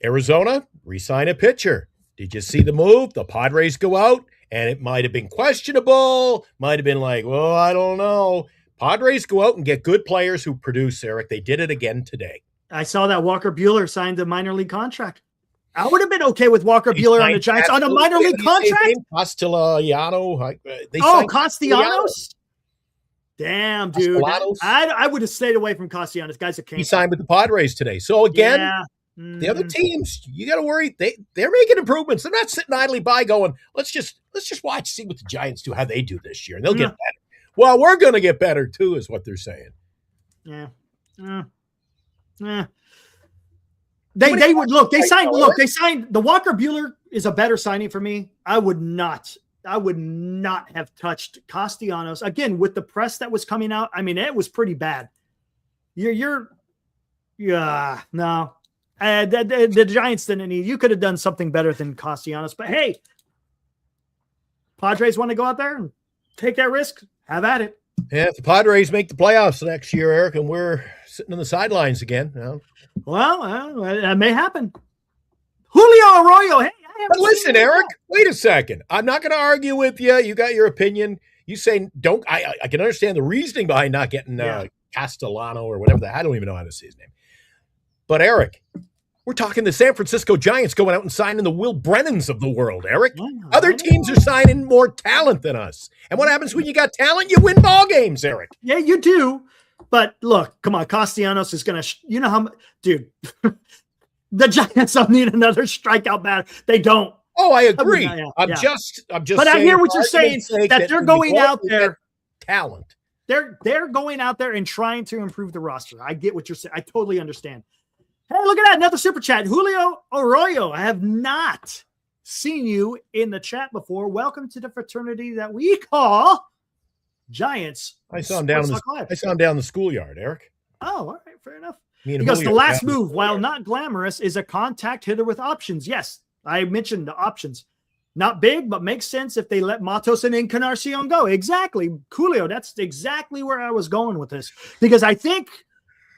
Speaker 4: Arizona, re-sign a pitcher. Did you see the move? The Padres go out, and it might have been questionable. Might have been like, well, I don't know. Padres go out and get good players who produce, Eric. They did it again today.
Speaker 3: I saw that Walker Buehler signed a minor league contract. I would have been okay with Walker Buehler on the Giants on a minor league contract.
Speaker 4: Castellanos.
Speaker 3: Castellanos? Damn, dude. I would have stayed away from Castellanos. Guy's a king.
Speaker 4: He signed with the Padres today. So again, the other teams, you got to worry. They're making improvements. They're not sitting idly by going, let's just watch, see what the Giants do, how they do this year, and they'll get better. Well, we're going to get better too, is what they're saying.
Speaker 3: Yeah. They would look. They signed the Walker Buehler is a better signing for me. I would not have touched Castellanos again with the press that was coming out. I mean, it was pretty bad. The Giants didn't need. You could have done something better than Castellanos. But hey, Padres want to go out there and take that risk. Have at it.
Speaker 4: Yeah, if the Padres make the playoffs next year, Eric, and we're sitting on the sidelines again.
Speaker 3: Well, that may happen. Julio Arroyo. Hey,
Speaker 4: but listen, Eric, wait a second. I'm not going to argue with you. You got your opinion. You say don't. I can understand the reasoning behind not getting Castellano or whatever. I don't even know how to say his name. But Eric, we're talking the San Francisco Giants going out and signing the Will Brennans of the world, Eric. Other teams are signing more talent than us. And what happens when you got talent? You win ball games, Eric.
Speaker 3: Yeah, you do. But look, come on, Castellanos is going to, dude, the Giants don't need another strikeout batter. They don't.
Speaker 4: Oh, I agree. I'm just. But
Speaker 3: I hear what you're saying, that they're going out there.
Speaker 4: Talent.
Speaker 3: They're going out there and trying to improve the roster. I get what you're saying. I totally understand. Hey, look at that. Another super chat. Julio Arroyo. I have not seen you in the chat before. Welcome to the fraternity that we call Giants.
Speaker 4: I saw him down in the schoolyard, Eric.
Speaker 3: Oh, all right. Fair enough. He goes, the last move, while not glamorous, is a contact hitter with options. Yes, I mentioned the options. Not big, but makes sense if they let Matos and Encarnacion go. Exactly. Julio, that's exactly where I was going with this. Because I think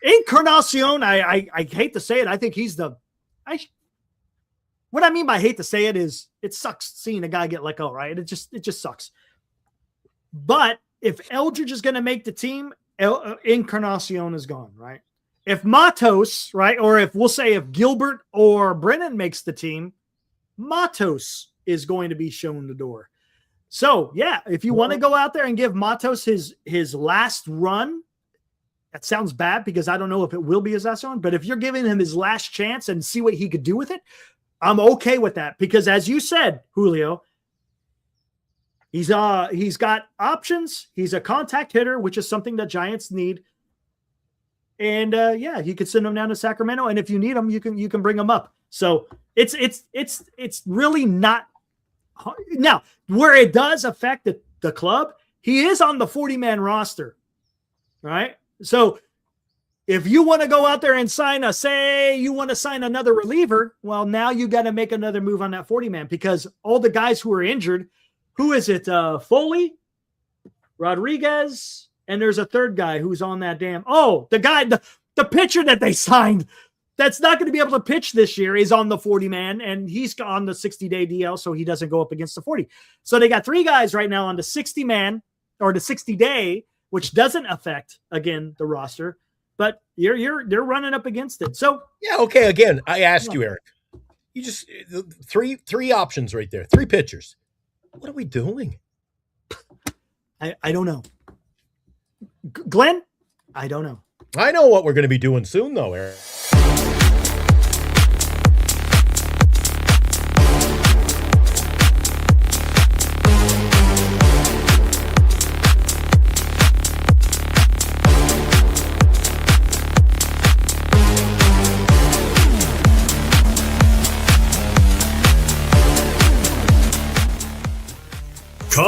Speaker 3: Encarnacion, I hate to say it, I think he's what I mean by hate to say it is it sucks seeing a guy get let go, right? It just sucks. But if Eldridge is going to make the team, Encarnacion is gone, right? If Matos, right, or if Gilbert or Brennan makes the team, Matos is going to be shown the door. So, yeah, if you want to go out there and give Matos his last run, that sounds bad because I don't know if it will be his last run, but if you're giving him his last chance and see what he could do with it, I'm okay with that because as you said, Julio, he's got options. He's a contact hitter, which is something that Giants need. And you could send him down to Sacramento, and if you need him, you can bring him up. So it's really not now where it does affect the club. He is on the 40-man roster, right? So if you want to go out there and sign you want to sign another reliever, well, now you got to make another move on that 40-man because all the guys who are injured, who is it? Foley, Rodriguez, and there's a third guy who's on that the guy, the pitcher that they signed that's not going to be able to pitch this year is on the 40-man, and he's on the 60-day DL, so he doesn't go up against the 40. So they got three guys right now on the 60-man or the 60-day, which doesn't affect, again, the roster. But they're running up against it. So
Speaker 4: yeah, okay. Again, I asked you, Eric. You just three options right there, three pitchers. What are we doing?
Speaker 3: I don't know. Glenn, I don't know.
Speaker 4: I know what we're going to be doing soon, though, Eric.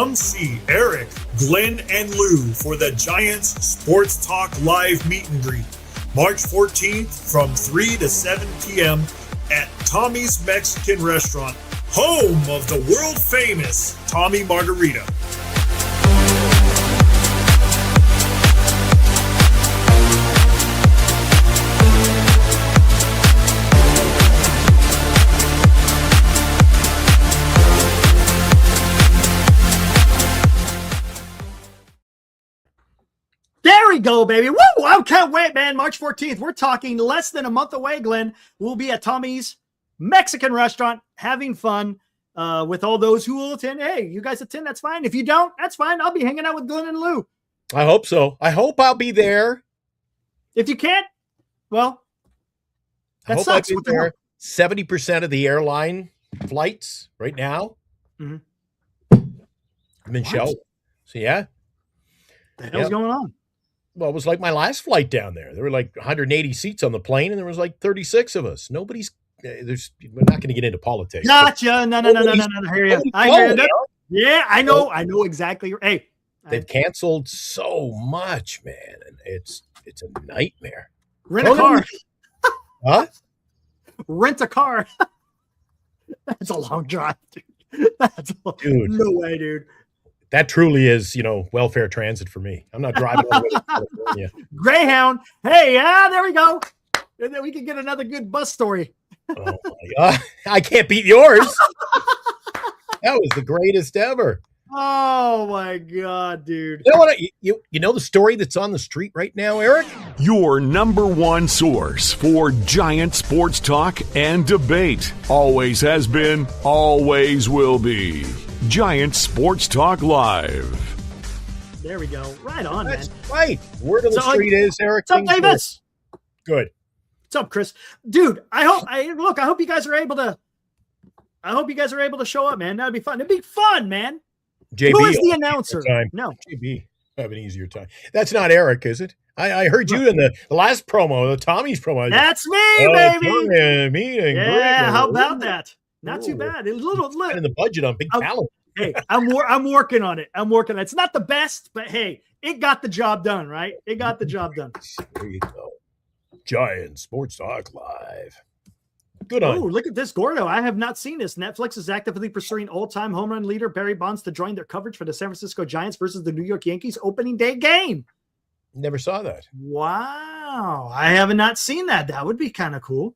Speaker 7: Come see Eric, Glenn, and Lou for the Giants Sports Talk Live meet and greet, March 14th from 3 to 7 p.m. at Tommy's Mexican Restaurant, home of the world-famous Tommy Margarita.
Speaker 3: There we go, baby. Woo! I can't wait, man. March 14th. We're talking less than a month away, Glenn. We'll be at Tommy's Mexican Restaurant having fun with all those who will attend. Hey, you guys attend, that's fine. If you don't, that's fine. I'll be hanging out with Glenn and Lou.
Speaker 4: I hope so. I hope I'll be there.
Speaker 3: If you can't, well,
Speaker 4: I hope
Speaker 3: sucks.
Speaker 4: I'll be there. 70% of the airline flights right now.
Speaker 3: Mm-hmm.
Speaker 4: I'm in show. So, yeah.
Speaker 3: What the hell's going on?
Speaker 4: Well, it was like my last flight down there. There were like 180 seats on the plane, and there was like 36 of us. We're not going to get into politics.
Speaker 3: Gotcha. No. I hear you. Yeah, I know exactly. Hey,
Speaker 4: they've canceled so much, man, and it's a nightmare.
Speaker 3: Rent a car.
Speaker 4: Huh?
Speaker 3: Rent a car. That's a long drive, dude.
Speaker 4: Dude.
Speaker 3: No way, dude.
Speaker 4: That truly is, welfare transit for me. I'm not driving all the way to California.
Speaker 3: Greyhound. Hey, there we go. And then we can get another good bus story.
Speaker 4: Oh my God. I can't beat yours. That was the greatest ever.
Speaker 3: Oh my God, dude.
Speaker 4: You know what? You know the story that's on the street right now, Eric?
Speaker 1: Your number one source for Giant sports talk and debate. Always has been, always will be. Giant Sports Talk Live.
Speaker 3: There we go. Right on,
Speaker 4: That's
Speaker 3: man.
Speaker 4: Right. Word of the street is, Eric.
Speaker 3: What's up, Davis?
Speaker 4: Good.
Speaker 3: What's up, Chris? Dude, I hope you guys are able to show up, man. That'd be fun. It'd be fun, man.
Speaker 4: JB,
Speaker 3: who is the announcer?
Speaker 4: No. JB, have an easier time. That's not Eric, is it? I heard you in the last promo, the Tommy's promo.
Speaker 3: That's me, baby.
Speaker 4: Meeting.
Speaker 3: Yeah, how about that? Not too bad. A little
Speaker 4: in the budget on big talent.
Speaker 3: Hey, I'm working on it. It's not the best, but hey, it got the job done, right? It got the job done.
Speaker 4: There you go. Giant Sports Talk Live. Good on.
Speaker 3: Oh, look at this, Gordo. I have not seen this. Netflix is actively pursuing all-time home run leader Barry Bonds to join their coverage for the San Francisco Giants versus the New York Yankees opening day game.
Speaker 4: Never saw that.
Speaker 3: Wow. I have not seen that. That would be kind of cool.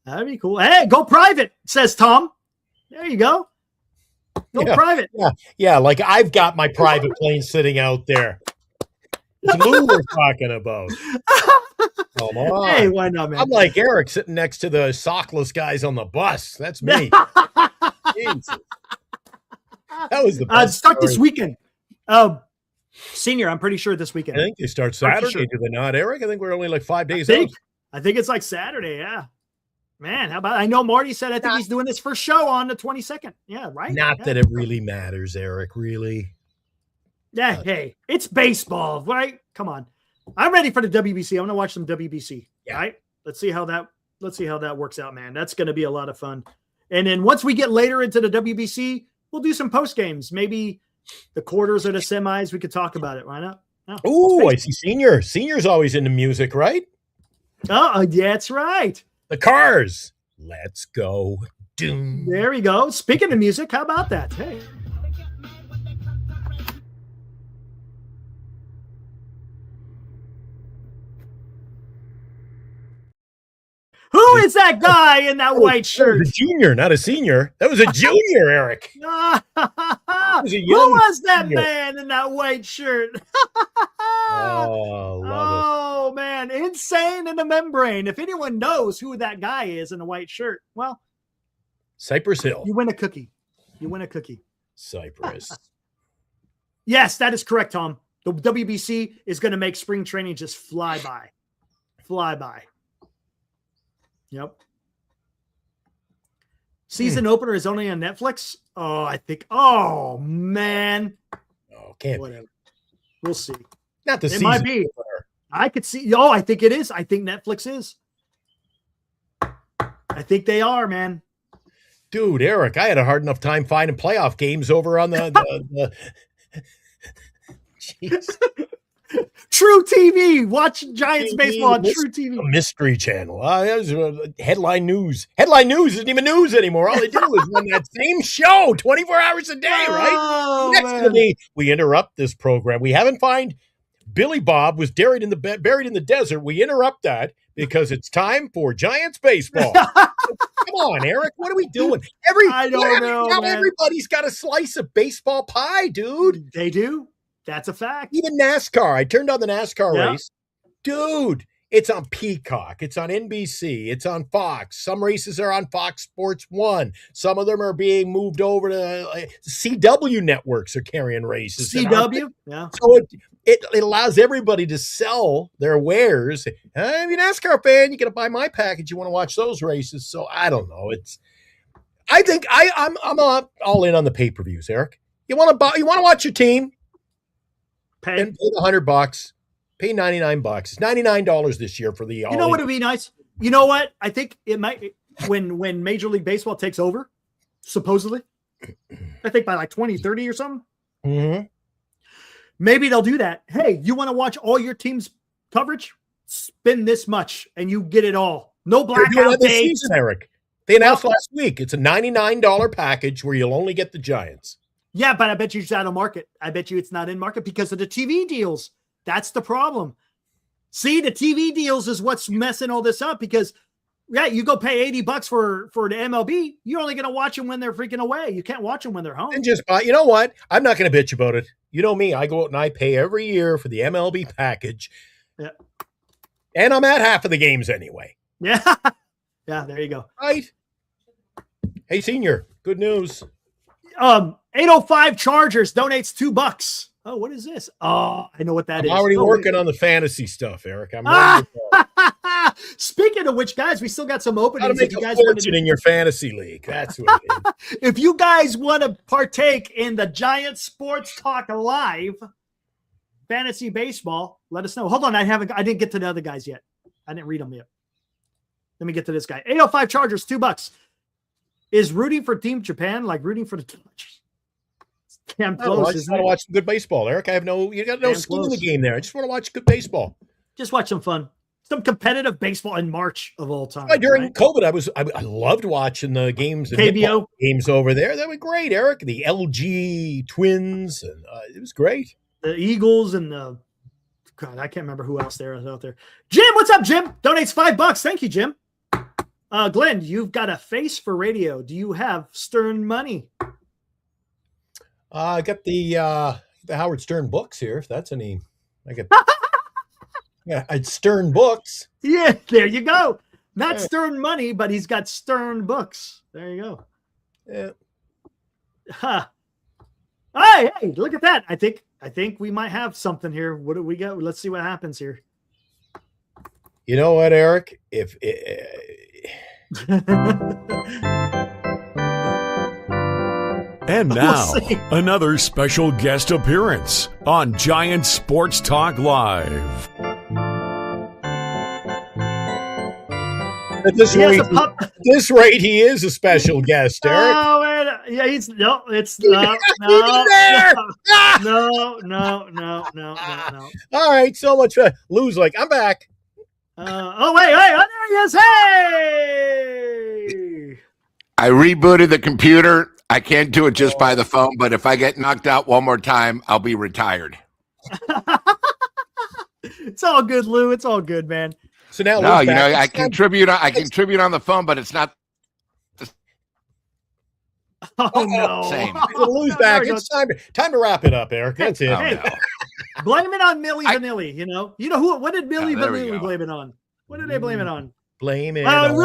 Speaker 3: That'd be cool. Hey, go private, says Tom. There you go. Go private.
Speaker 4: Yeah, like I've got my private plane sitting out there. It's Lou we're talking about. Come on.
Speaker 3: Hey, why not, man?
Speaker 4: I'm like Eric sitting next to the sockless guys on the bus. That's me. Jesus. That was the best
Speaker 3: start this weekend. Senior, I'm pretty sure this weekend.
Speaker 4: I think they start Saturday, do they not, Eric? I think we're only like 5 days out.
Speaker 3: I think it's like Saturday, yeah. Man, how about I know Marty said I think he's doing this first show on the 22nd. Yeah, right.
Speaker 4: Not that it really matters, Eric, really.
Speaker 3: Yeah, hey, it's baseball, right? Come on. I'm ready for the WBC. I'm gonna watch some WBC. Yeah. Right? Let's see how that works out, man. That's gonna be a lot of fun. And then once we get later into the WBC, we'll do some post games. Maybe the quarters or the semis. We could talk about it. Why not?
Speaker 4: Oh, I see. Senior's always into music, right?
Speaker 3: Oh, that's right.
Speaker 4: The Cars. Let's go. Doom.
Speaker 3: There we go. Speaking of music, how about that? Hey. Who is that guy in that white shirt?
Speaker 4: A junior, not a senior. That was a junior, Eric.
Speaker 3: Who was that man in that white shirt?
Speaker 4: Oh,
Speaker 3: man. Insane in the membrane. If anyone knows who that guy is in the white shirt, well,
Speaker 4: Cypress Hill.
Speaker 3: You win a cookie.
Speaker 4: Cypress.
Speaker 3: Yes, that is correct, Tom. The WBC is going to make spring training just fly by. Yep. Season opener is only on Netflix. Oh man.
Speaker 4: Oh, can't
Speaker 3: whatever.
Speaker 4: Be.
Speaker 3: We'll see.
Speaker 4: Not the
Speaker 3: it
Speaker 4: season.
Speaker 3: Might be. I could see. Oh, I think it is. I think Netflix is. I think they are, man.
Speaker 4: Dude, Eric, I had a hard enough time finding playoff games over on the Jeez.
Speaker 3: True TV. Watch Giants
Speaker 4: TV,
Speaker 3: baseball on
Speaker 4: the
Speaker 3: True TV.
Speaker 4: Mystery Channel. That was, headline news. Headline news isn't even news anymore. All they do is run that same show 24 hours a day, right?
Speaker 3: Oh,
Speaker 4: Next to
Speaker 3: man.
Speaker 4: me, we interrupt this program. We haven't find Billy Bob was buried in the desert. We interrupt that because it's time for Giants baseball. Come on, Eric. What are we doing?
Speaker 3: I don't know,
Speaker 4: Now
Speaker 3: man.
Speaker 4: everybody's got a slice of baseball pie, dude.
Speaker 3: They do. That's a fact.
Speaker 4: Even NASCAR. I turned on the NASCAR
Speaker 3: Yeah.
Speaker 4: race. Dude, it's on Peacock. It's on NBC. It's on Fox. Some races are on Fox Sports 1. Some of them are being moved over to CW networks are carrying races.
Speaker 3: CW? Yeah.
Speaker 4: So it allows everybody to sell their wares. If you're a NASCAR fan, you got to buy my package. You want to watch those races. So I don't know. I think I'm all in on the pay-per-views, Eric. You want to watch your team?
Speaker 3: Pay.
Speaker 4: And pay $100, pay $99. It's $99 this year for the.
Speaker 3: You know what would be nice? You know what? I think it might when Major League Baseball takes over, supposedly. I think by like 2030 or something.
Speaker 4: Mm-hmm.
Speaker 3: Maybe they'll do that. Hey, you want to watch all your team's coverage? Spend this much and you get it all. No
Speaker 4: They're doing
Speaker 3: blackout
Speaker 4: that this
Speaker 3: days.
Speaker 4: season, Eric. They announced last week. It's a $99 package where you'll only get the Giants.
Speaker 3: Yeah, but I bet you it's out of market. I bet you it's not in market because of the TV deals. That's the problem. See, the TV deals is what's messing all this up because, yeah, you go pay $80 for the MLB. You're only going to watch them when they're freaking away. You can't watch them when they're home.
Speaker 4: And just buy. You know what? I'm not going to bitch about it. You know me. I go out and I pay every year for the MLB package.
Speaker 3: Yeah.
Speaker 4: And I'm at half of the games anyway.
Speaker 3: Yeah. Yeah, there you go.
Speaker 4: Right? Hey, senior, good news.
Speaker 3: 805 Chargers donates $2. Oh, what is this? Oh, I know what that
Speaker 4: I'm
Speaker 3: is.
Speaker 4: already
Speaker 3: Oh,
Speaker 4: working on the fantasy stuff, Eric. I'm ready to go.
Speaker 3: Speaking of which, guys, we still got some
Speaker 4: How to
Speaker 3: openings.
Speaker 4: make
Speaker 3: If you
Speaker 4: a
Speaker 3: guys want
Speaker 4: fortune
Speaker 3: to,
Speaker 4: in your fantasy league. That's what it is.
Speaker 3: if you guys want to partake in the Giant Sports Talk Live fantasy baseball, let us know. Hold on, I didn't get to the other guys yet. I didn't read them yet. Let me get to this guy. 805 Chargers, $2. Is rooting for Team Japan like rooting for the Dodgers? Damn
Speaker 4: I
Speaker 3: close,
Speaker 4: just
Speaker 3: isn't
Speaker 4: want to
Speaker 3: it?
Speaker 4: watch some good baseball, Eric. You got no
Speaker 3: Damn
Speaker 4: skin in the
Speaker 3: close.
Speaker 4: game there. I just want to watch good baseball.
Speaker 3: Just watch some fun. Some competitive baseball in March of all time.
Speaker 4: During
Speaker 3: right?
Speaker 4: COVID, I loved watching the games, the
Speaker 3: KBO.
Speaker 4: Nippon games over there. That was great, Eric. The LG Twins, and it was great.
Speaker 3: The Eagles and the God, I can't remember who else there is out there. Jim, what's up, Jim? Donates $5. Thank you, Jim. Glenn, you've got a face for radio. Do you have Stern money?
Speaker 4: I got the Howard Stern books here. If that's any, I got. Yeah, it's Stern books.
Speaker 3: Yeah, there you go. Not Stern money, but he's got Stern books. There you go.
Speaker 4: Yeah.
Speaker 3: Huh. Hey, look at that. I think we might have something here. What do we got? Let's see what happens here.
Speaker 4: You know what, Eric? If
Speaker 1: And
Speaker 3: We'll
Speaker 1: now,
Speaker 3: see.
Speaker 1: another special guest appearance on Giant Sports Talk Live.
Speaker 4: at this
Speaker 3: He has
Speaker 4: rate,
Speaker 3: a pup.
Speaker 4: this rate, he is a special guest, Eric.
Speaker 3: Oh, wait, yeah, it's no.
Speaker 4: Even there.
Speaker 3: No.
Speaker 4: All right, so much. Lou's like, I'm back.
Speaker 3: Wait, oh, there he is. Hey.
Speaker 5: I rebooted the computer. I can't do it just by the phone, but if I get knocked out one more time, I'll be retired.
Speaker 3: It's all good, Lou. It's all good, man.
Speaker 4: So now,
Speaker 5: No,
Speaker 4: Lou's
Speaker 5: you know,
Speaker 4: back.
Speaker 5: I contribute on the phone, but it's not
Speaker 3: Oh no.
Speaker 5: same.
Speaker 4: So Lou's back. It's time to wrap it up, Eric. That's it.
Speaker 5: Oh,
Speaker 3: Hey.
Speaker 5: no.
Speaker 3: Blame it on Millie Vanilli. You know who? What did Millie
Speaker 5: there we
Speaker 3: Vanilli
Speaker 5: go.
Speaker 3: blame it on? What did they blame it on?
Speaker 4: Blame it.
Speaker 3: Well,
Speaker 4: on-
Speaker 3: it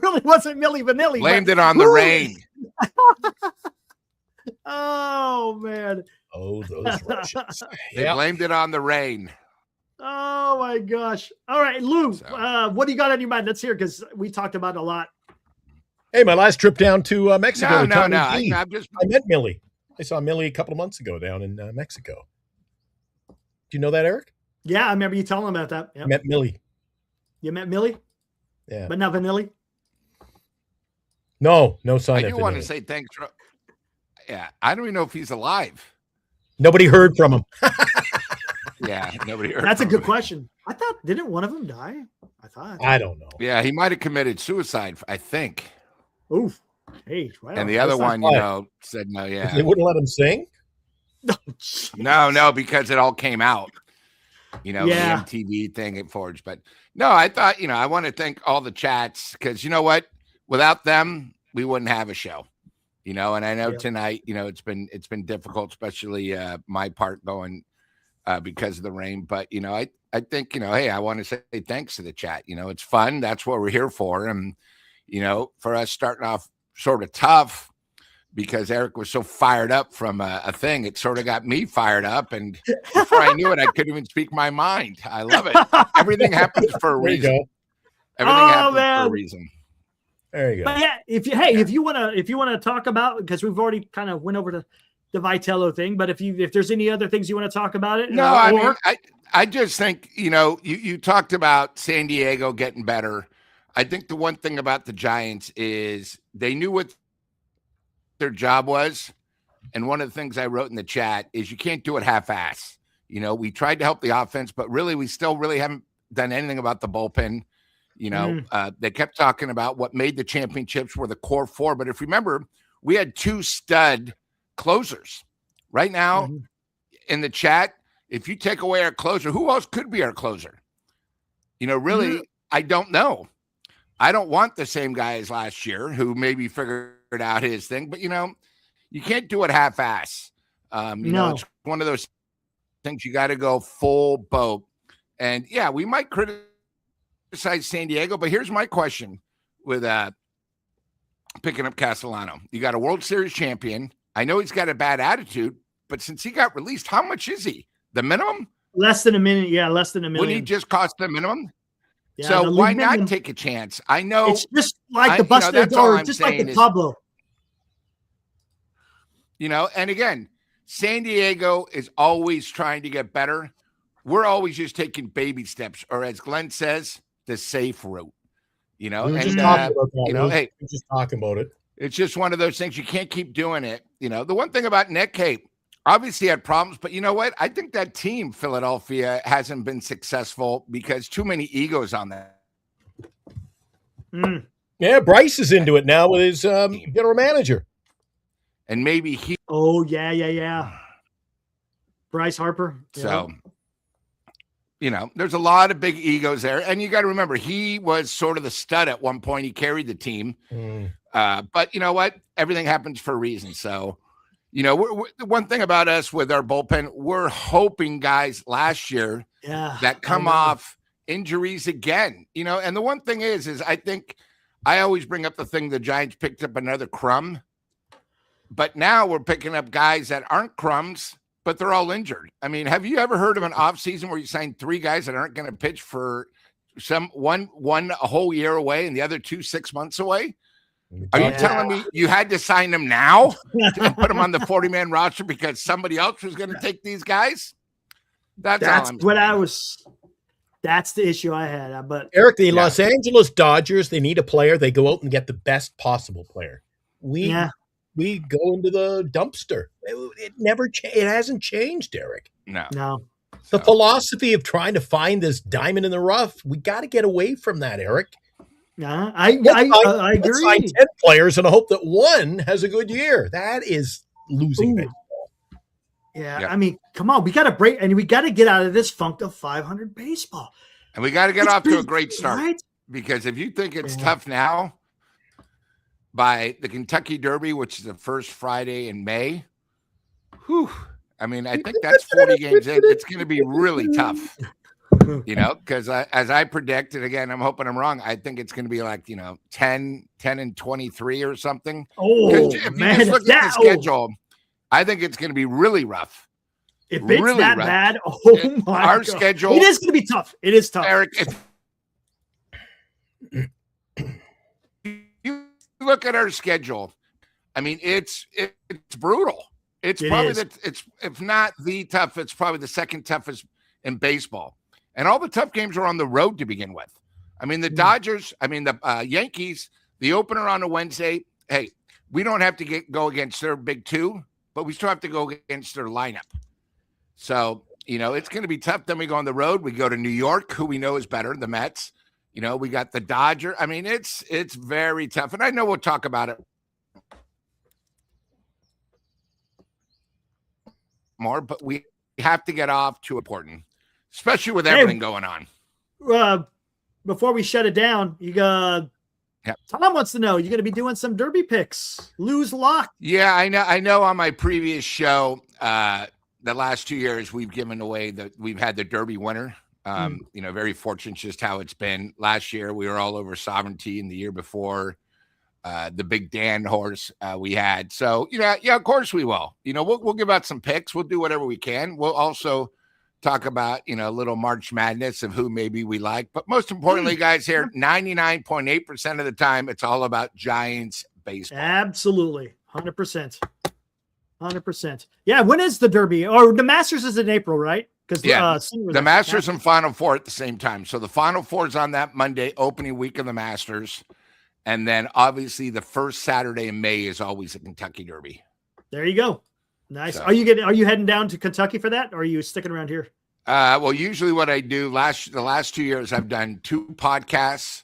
Speaker 3: really wasn't Millie Vanilli.
Speaker 5: Blamed
Speaker 3: but
Speaker 5: it on the
Speaker 3: who-
Speaker 5: rain.
Speaker 3: Oh man.
Speaker 4: Oh, those Russians.
Speaker 5: They
Speaker 4: Yeah.
Speaker 5: blamed it on the rain.
Speaker 3: Oh my gosh. All right, Lou.
Speaker 5: So-
Speaker 3: What do you got on your mind? Let's hear because we talked about it a lot.
Speaker 4: Hey, my last trip down to Mexico.
Speaker 5: No.
Speaker 4: Tommy
Speaker 5: I,
Speaker 4: G.
Speaker 5: I'm just
Speaker 4: I met Millie. I saw Millie a couple of months ago down in Mexico. Do you know that, Eric?
Speaker 3: Yeah, I remember you telling about that.
Speaker 4: I
Speaker 3: Yep.
Speaker 4: met Millie.
Speaker 3: You met Millie,
Speaker 4: Yeah.
Speaker 3: but not Vanilli.
Speaker 4: No sign
Speaker 5: I
Speaker 4: of
Speaker 5: do
Speaker 4: the
Speaker 5: want to
Speaker 4: name.
Speaker 5: say thanks. Yeah, I don't even know if he's alive.
Speaker 4: Nobody heard from him.
Speaker 5: Yeah, nobody heard.
Speaker 3: That's a
Speaker 5: from
Speaker 3: good
Speaker 5: him.
Speaker 3: question. I thought, didn't one of them die? I thought.
Speaker 4: I don't know.
Speaker 5: Yeah, he might have committed suicide, I think.
Speaker 3: Oof. Hey, well,
Speaker 5: And the other one, said no.
Speaker 4: They
Speaker 5: Yeah,
Speaker 4: wouldn't let him sing.
Speaker 5: no, because it all came out.
Speaker 3: Yeah.
Speaker 5: The MTV thing at Forge. But no, I thought, I want to thank all the chats because you know what? Without them, we wouldn't have a show. And I know tonight, it's been difficult, especially my part going because of the rain. But I think hey, I want to say thanks to the chat. It's fun. That's what we're here for. And for us starting off sort of tough because Eric was so fired up from a thing, it sort of got me fired up. And before I knew it, I couldn't even speak my mind. I love it. Everything happens for a reason. Everything happens for a reason.
Speaker 4: There you go.
Speaker 3: But yeah, if you want to talk about, because we've already kind of went over to the Vitello thing, but if there's any other things you want to talk about it.
Speaker 5: No, I mean, I just think, you talked about San Diego getting better. I think the one thing about the Giants is they knew what their job was. And one of the things I wrote in the chat is you can't do it half-ass. We tried to help the offense, but really, we still really haven't done anything about the bullpen. They kept talking about what made the championships were the core four. But if you remember, we had 2 stud closers. Right now in the chat, if you take away our closer, who else could be our closer? Really, I don't know. I don't want the same guy as last year who maybe figured out his thing. But, you can't do it half-ass. It's one of those things you got to go full boat. And, yeah, we might criticize San Diego, but here's my question with picking up Castellano. You got a World Series champion. I know he's got a bad attitude, but since he got released, how much is he? The minimum?
Speaker 3: Less than a minute. Yeah, less than $1 million.
Speaker 5: Would he just cost the minimum?
Speaker 3: Yeah,
Speaker 5: so why
Speaker 3: minimum.
Speaker 5: not take a chance? I know
Speaker 3: it's just like the Buster or just like the Pablo.
Speaker 5: And again, San Diego is always trying to get better. We're always just taking baby steps, or as Glenn says, the safe route.
Speaker 4: We were just talking about that.
Speaker 5: Hey,
Speaker 4: we're just talking about it.
Speaker 5: It's just one of those things. You can't keep doing it. The one thing about Nick, hey, obviously had problems, but you know what? I think that team, Philadelphia, hasn't been successful because too many egos on that.
Speaker 4: Yeah, Bryce is into it now with his general manager.
Speaker 5: And maybe he.
Speaker 3: Oh, yeah. Bryce Harper.
Speaker 5: So, there's a lot of big egos there. And you got to remember, he was sort of the stud at one point. He carried the team. But you know what? Everything happens for a reason. So, we're the one thing about us with our bullpen, we're hoping guys last year that come off injuries again. And the one thing is I think I always bring up the thing the Giants picked up another crumb. But now we're picking up guys that aren't crumbs, but they're all injured. I mean, have you ever heard of an offseason where you sign 3 guys that aren't going to pitch for one a whole year away and the other 2 6 months away? Are you telling me you had to sign them now and put them on the 40-man roster because somebody else was going to take these guys? That's
Speaker 3: what I was. That's the issue I had. But
Speaker 4: Eric, the Los Angeles Dodgers, they need a player. They go out and get the best possible player. We go into the dumpster. It hasn't changed, Eric.
Speaker 3: No.
Speaker 4: The philosophy of trying to find this diamond in the rough, we got to get away from that, Eric.
Speaker 3: Yeah, I agree.
Speaker 4: Let's sign 10 players and hope that one has a good year. That is losing baseball.
Speaker 3: Yeah, I mean, come on. We got to break, and we got to get out of this funk of 500 baseball.
Speaker 5: And we got to get off to a great start. Right? Because if you think it's tough now, by the Kentucky Derby, which is the first Friday in May, I mean, I think that's 40 games in. It's going to be really tough. Because as I predicted, again, I'm hoping I'm wrong. I think it's going to be like, 10 and 23 or something.
Speaker 3: Oh,
Speaker 5: if you just look at the schedule, I think it's going to be really rough.
Speaker 3: If it's really that rough. Bad, oh my
Speaker 5: Our
Speaker 3: God.
Speaker 5: schedule.
Speaker 3: It is going to be tough. It is tough.
Speaker 5: Eric, if you look at our schedule, I mean, it's brutal. It's probably if not the toughest, it's probably the second toughest in baseball. And all the tough games are on the road to begin with. I mean, the Dodgers, the Yankees, The opener on a Wednesday, hey, we don't have to go against their big two, but we still have to go against their lineup. So, it's going to be tough. Then we go on the road. We go to New York, who we know is better, the Mets. We got the Dodger. I mean, it's very tough. And I know we'll talk about it more, but we have to get off to important, especially with everything going on.
Speaker 3: Before we shut it down, Tom wants to know, you're going to be doing some Derby picks. Lou's lock.
Speaker 5: Yeah, I know on my previous show, the last 2 years we've given away we've had the Derby winner. Very fortunate just how it's been. Last year we were all over Sovereignty, and the year before the Big Dan horse we had. So, of course we will. We'll give out some picks. We'll do whatever we can. We'll also talk about, a little March Madness of who maybe we like. But most importantly, guys, here, 99.8% of the time, it's all about Giants baseball.
Speaker 3: Absolutely. 100%. 100%. Yeah, when is the Derby? Or the Masters is in April, right? Because
Speaker 5: the Masters and Final Four at the same time. So the Final Four is on that Monday, opening week of the Masters. And then obviously the first Saturday in May is always a Kentucky Derby.
Speaker 3: There you go. Nice.
Speaker 5: So,
Speaker 3: are you heading down to Kentucky for that, or are you sticking around here?
Speaker 5: Well, usually what I do the last 2 years, I've done 2 podcasts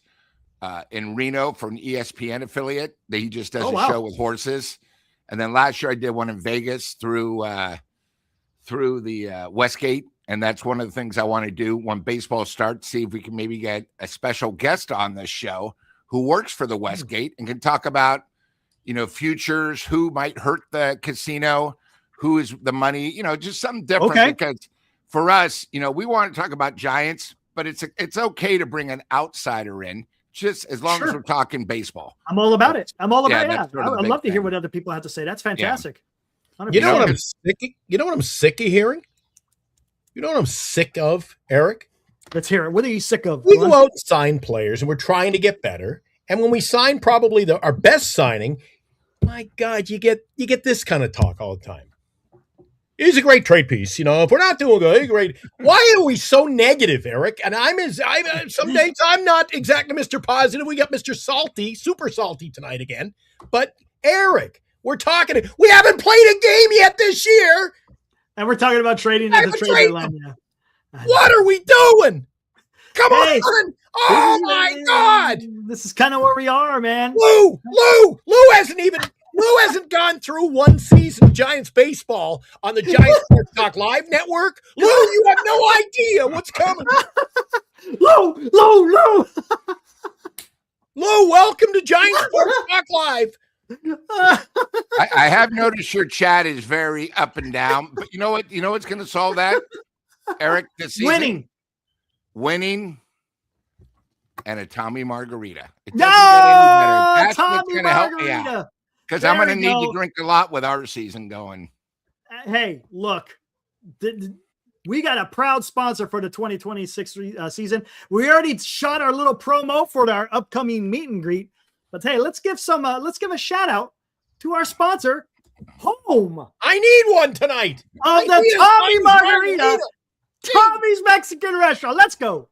Speaker 5: in Reno for an ESPN affiliate. He just does a show with horses. And then last year I did one in Vegas through the Westgate. And that's one of the things I want to do when baseball starts, see if we can maybe get a special guest on this show who works for the Westgate and can talk about, futures, who might hurt the casino, who is the money, just something different. Because for us, we want to talk about Giants, but it's okay to bring an outsider in, just as long as we're talking baseball.
Speaker 3: I'm all about it. I'm all about it.
Speaker 5: I'd
Speaker 3: love to hear what other people have to say. That's fantastic.
Speaker 4: Yeah. You know what I'm sick of hearing? You know what I'm sick of, Eric?
Speaker 3: Let's hear it. What are you sick of?
Speaker 4: We go out and sign players, and we're trying to get better. And when we sign probably our best signing, my God, you get this kind of talk all the time. He's a great trade piece. If we're not doing good, great. Why are we so negative, Eric? And some days I'm not exactly Mr. Positive. We got Mr. Salty, super salty tonight again. But Eric, we haven't played a game yet this year.
Speaker 3: And we're talking about trading at the trade deadline.
Speaker 4: What are we doing? Come on. Oh my God.
Speaker 3: This is kind of where we are, man.
Speaker 4: Lou hasn't gone through one season of Giants baseball on the Giants Sports Talk Live network. Lou, you have no idea what's coming.
Speaker 3: Lou.
Speaker 4: Lou, welcome to Giants Sports Talk Live.
Speaker 5: I have noticed your chat is very up and down, but you know what? You know what's going to solve that, Eric? This season? Winning. And a Tommy Margarita. That's what's going to help me out. Because I'm going to need to drink a lot with our season going.
Speaker 3: Hey, look, we got a proud sponsor for the 2026 season. We already shot our little promo for our upcoming meet and greet. But hey, let's give a shout out to our sponsor, Home.
Speaker 4: I need one tonight.
Speaker 3: Of the Tommy Margarita, Tommy's Mexican Restaurant. Let's go.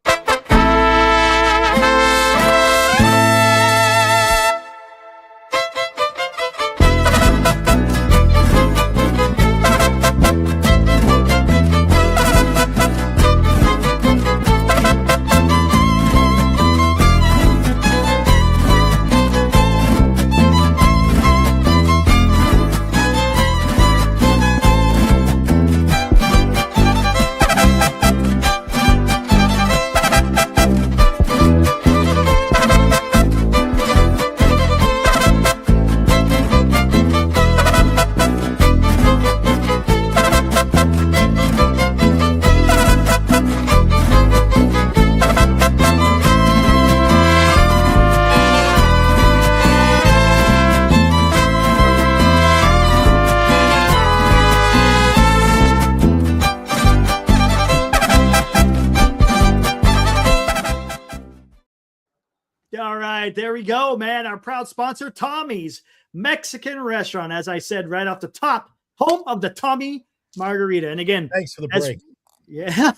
Speaker 3: There we go, man. Our proud sponsor, Tommy's Mexican Restaurant. As I said right off the top, home of the Tommy Margarita. And again,
Speaker 4: thanks for the break.
Speaker 3: Yeah.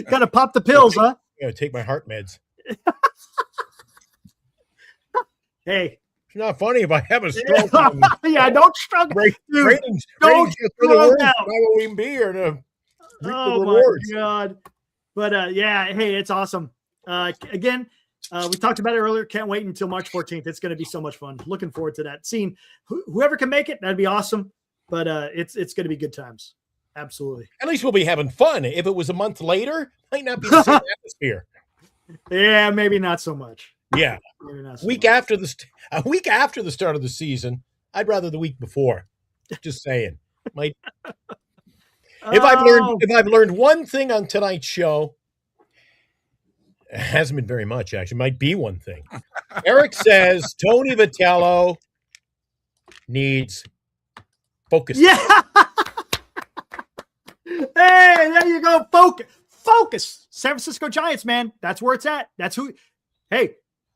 Speaker 3: Got to pop the pills, huh?
Speaker 4: I'm going to take my heart meds.
Speaker 3: Hey,
Speaker 4: It's not funny if I have a stroke.
Speaker 3: yeah, don't struggle. Dude,
Speaker 4: Ratings
Speaker 3: don't
Speaker 4: just for the
Speaker 3: struggle
Speaker 4: worst.
Speaker 3: out.
Speaker 4: I won't even be here to reap the
Speaker 3: Oh
Speaker 4: rewards.
Speaker 3: my God. But yeah, hey, it's awesome. Again, we talked about it earlier. Can't wait until March 14th. It's going to be so much fun. Looking forward to that. Seeing whoever can make it, that'd be awesome. But it's going to be good times. Absolutely.
Speaker 4: At least we'll be having fun. If it was a month later, might not be the same atmosphere.
Speaker 3: Yeah, maybe not so much.
Speaker 4: Yeah.
Speaker 3: Maybe not so
Speaker 4: a week
Speaker 3: much.
Speaker 4: after the start of the season, I'd rather the week before. Just saying. If I've learned one thing on tonight's show, it hasn't been very much, actually. Might be one thing. Eric says Tony Vitello needs focus.
Speaker 3: Yeah. Hey, there you go. Focus. San Francisco Giants, man. That's where it's at. That's who. Hey,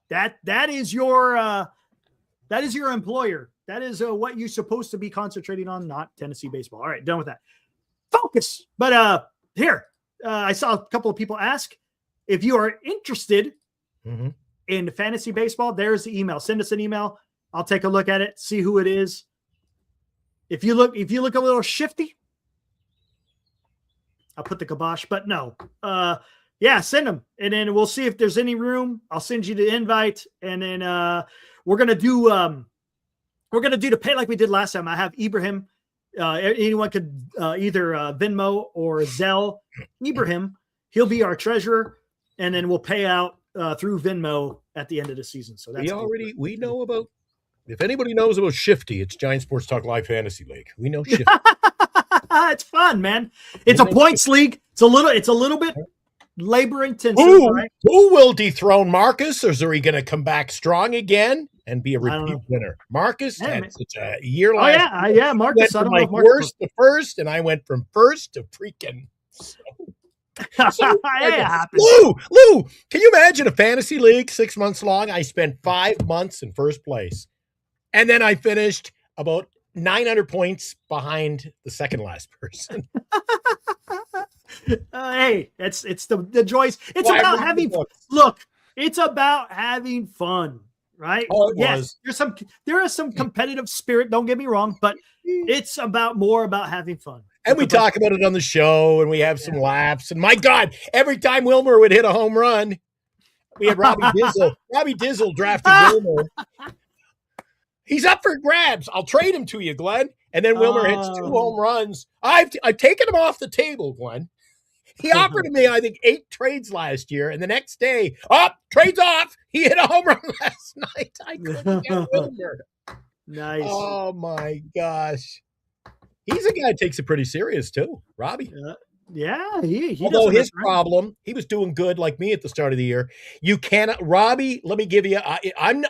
Speaker 3: that is your employer. That is what you're supposed to be concentrating on, not Tennessee baseball. All right, done with that. Focus. But here, I saw a couple of people ask if you are interested in fantasy baseball. There's the email. Send us an email. I'll take a look at it. See who it is. If you look a little shifty, I'll put the kibosh, but no. Yeah, send them. And then we'll see if there's any room. I'll send you the invite. And then we're gonna do the pay like we did last time. I have Ibrahim. Anyone could either Venmo or Zelle Ibrahim. He'll be our treasurer, and then we'll pay out through Venmo at the end of the season. So that's
Speaker 4: we know about. If anybody knows about Shifty, it's Giant Sports Talk Live Fantasy League. We know Shifty.
Speaker 3: It's fun, man. It's a points league. It's a little bit labor intensive.
Speaker 4: Who will dethrone Marcus, or is he going to come back strong again and be a repeat winner? Marcus had such a year last year.
Speaker 3: Yeah, Marcus.
Speaker 4: I went from worst to first, and I went from first to freaking. Lou, can you imagine a fantasy league 6 months long? I spent 5 months in first place, and then I finished about 900 points behind the second last person.
Speaker 3: Hey, it's the joys. It's about having fun. Look, it's about having fun, right?
Speaker 4: Oh,
Speaker 3: yes, there is some competitive spirit. Don't get me wrong, but it's more about having fun.
Speaker 4: And we talk about it on the show, and we have some laughs. And my God, every time Wilmer would hit a home run, we had Robbie Dizzle. Robbie Dizzle drafted Wilmer. He's up for grabs. I'll trade him to you, Glenn. And then Wilmer hits 2 home runs. I've taken him off the table, Glenn. He offered me, I think, 8 trades last year. And the next day, trades off. He hit a home run last night. I couldn't get Wilmer.
Speaker 3: Nice.
Speaker 4: Oh, my gosh. He's a guy that takes it pretty serious, too, Robbie.
Speaker 3: Yeah, he
Speaker 4: although his problem, he was doing good like me at the start of the year. You cannot, Robbie, let me give you, I'm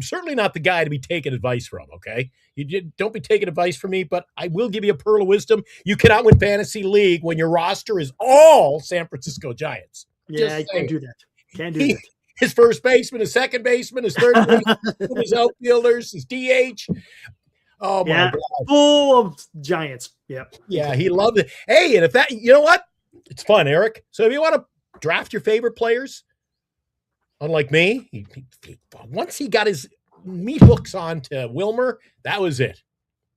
Speaker 4: certainly not the guy to be taking advice from, okay? Don't be taking advice from me, but I will give you a pearl of wisdom. You cannot win fantasy league when your roster is all San Francisco Giants.
Speaker 3: Yeah, I can't do that. Can't do that.
Speaker 4: His first baseman, his second baseman, his third baseman, his outfielders, his DH. Oh, my God.
Speaker 3: Full of Giants. Yep.
Speaker 4: Yeah, he loved it. Hey, and if that, you know what? It's fun, Eric. So if you want to draft your favorite players, unlike me, once he got his meat hooks on to Wilmer, that was it.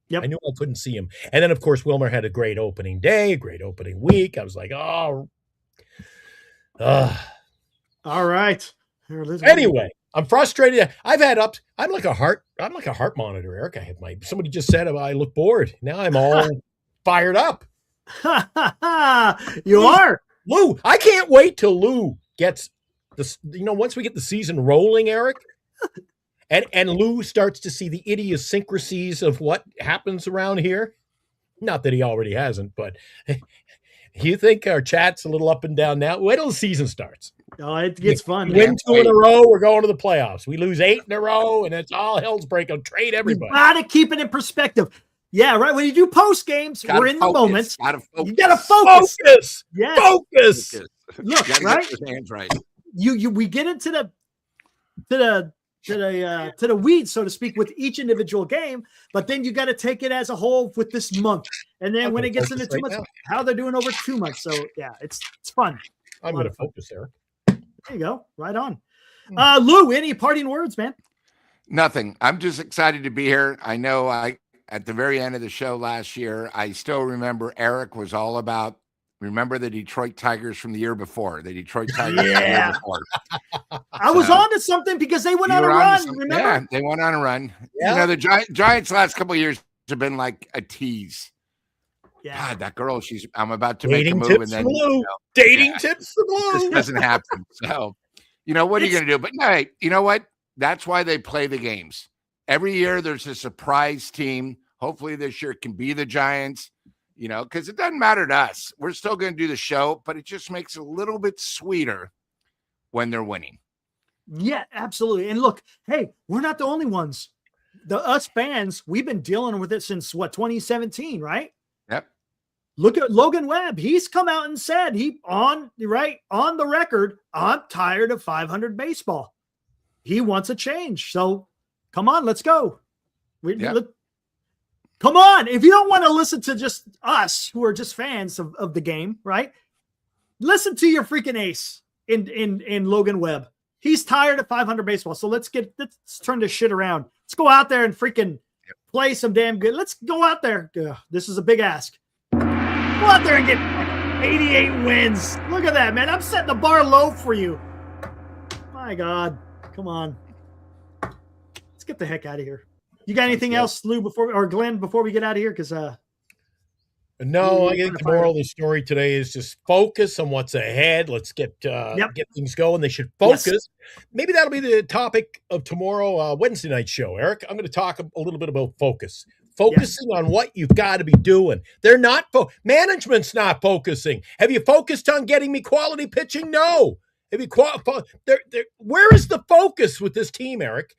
Speaker 3: Yep.
Speaker 4: I knew I couldn't see him. And then, of course, Wilmer had a great opening day, great opening week. I was like,
Speaker 3: all right.
Speaker 4: Anyway, I'm frustrated. I've had ups. I'm like a heart monitor, Eric. Somebody just said I look bored. Now I'm all fired up.
Speaker 3: You are.
Speaker 4: Lou, I can't wait till Lou gets this. Once we get the season rolling, Eric, and Lou starts to see the idiosyncrasies of what happens around here. Not that he already hasn't, but you think our chat's a little up and down now? Wait till the season starts.
Speaker 3: Oh, it gets fun.
Speaker 4: Win 2 in a row, we're going to the playoffs. We lose 8 in a row, and it's all hell's breaking. Trade everybody.
Speaker 3: You got to keep it in perspective. Yeah, right. When you do post games, we're in the moment. You got to focus.
Speaker 4: Yes. Focus.
Speaker 3: Look, right?
Speaker 5: Get your hands right.
Speaker 3: We get into the weeds, so to speak, with each individual game, but then you got to take it as a whole with this month. And then when it gets into 2 months, how they're doing over 2 months. So yeah, it's fun.
Speaker 4: I'm going to focus, Eric.
Speaker 3: There you go. Right on. Lou, any parting words, man?
Speaker 5: Nothing. I'm just excited to be here. I know at the very end of the show last year, I still remember Eric was all about, remember the Detroit Tigers from the year before. The Detroit Tigers from the year before.
Speaker 3: I was on to something because they went on a run, remember?
Speaker 5: Yeah, they went on a run.
Speaker 4: Yeah.
Speaker 5: You know, the Giants last couple of years have been like a tease.
Speaker 3: Yeah.
Speaker 5: God, that girl, I'm about to
Speaker 4: Dating
Speaker 5: make a move
Speaker 4: tips
Speaker 5: and then
Speaker 4: for Lou. Dating tips for
Speaker 5: this
Speaker 4: Lou.
Speaker 5: doesn't happen. So, what are you going to do? But no, hey, you know what? That's why they play the games. Every year there's a surprise team. Hopefully this year can be the Giants, because it doesn't matter to us. We're still going to do the show, but it just makes it a little bit sweeter when they're winning.
Speaker 3: Yeah, absolutely. And look, hey, we're not the only ones. Us fans, we've been dealing with it since 2017, right?
Speaker 5: Yep.
Speaker 3: Look at Logan Webb. He's come out and said on the record, I'm tired of 500 baseball. He wants a change. So come on, let's go. Come on. If you don't want to listen to just us who are just fans of the game, right? Listen to your freaking ace in Logan Webb. He's tired of 500 baseball. So let's turn this shit around. Let's go out there and freaking play some damn good. Let's go out there. Ugh, this is a big ask. Go out there and get 88 wins. Look at that, man. I'm setting the bar low for you. My God. Come on. Let's get the heck out of here. You got anything else, Lou, Glenn, before we get out of here? Because
Speaker 4: no, I think the moral of the story today is just focus on what's ahead. Let's get things going. They should focus. Yes. Maybe that'll be the topic of tomorrow, Wednesday night show, Eric. I'm going to talk a little bit about focus. Focusing on what you've got to be doing. They're not management's not focusing. Have you focused on getting me quality pitching? No. Have you where is the focus with this team, Eric?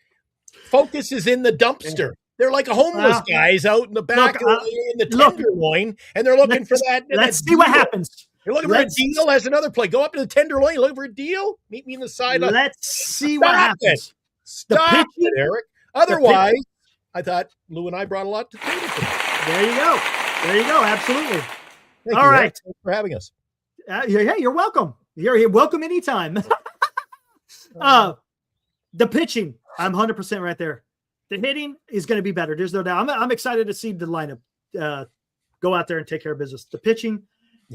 Speaker 4: Focus is in the dumpster. They're like a homeless guys out in the back in the tenderloin, and they're looking for that.
Speaker 3: Let's see what happens.
Speaker 4: You're looking for a deal. That's another play. Go up to the tenderloin. You're looking for a deal. Meet me in the sideline.
Speaker 3: Let's see what happens.
Speaker 4: Stop it, Eric. Otherwise, I thought Lou and I brought a lot to the table today.
Speaker 3: There you go. Absolutely.
Speaker 4: Thank you, Eric. Thanks for having us.
Speaker 3: You're welcome. You're welcome anytime. The pitching, I'm 100% right there. The hitting is going to be better. There's no doubt. I'm excited to see the lineup go out there and take care of business. The pitching,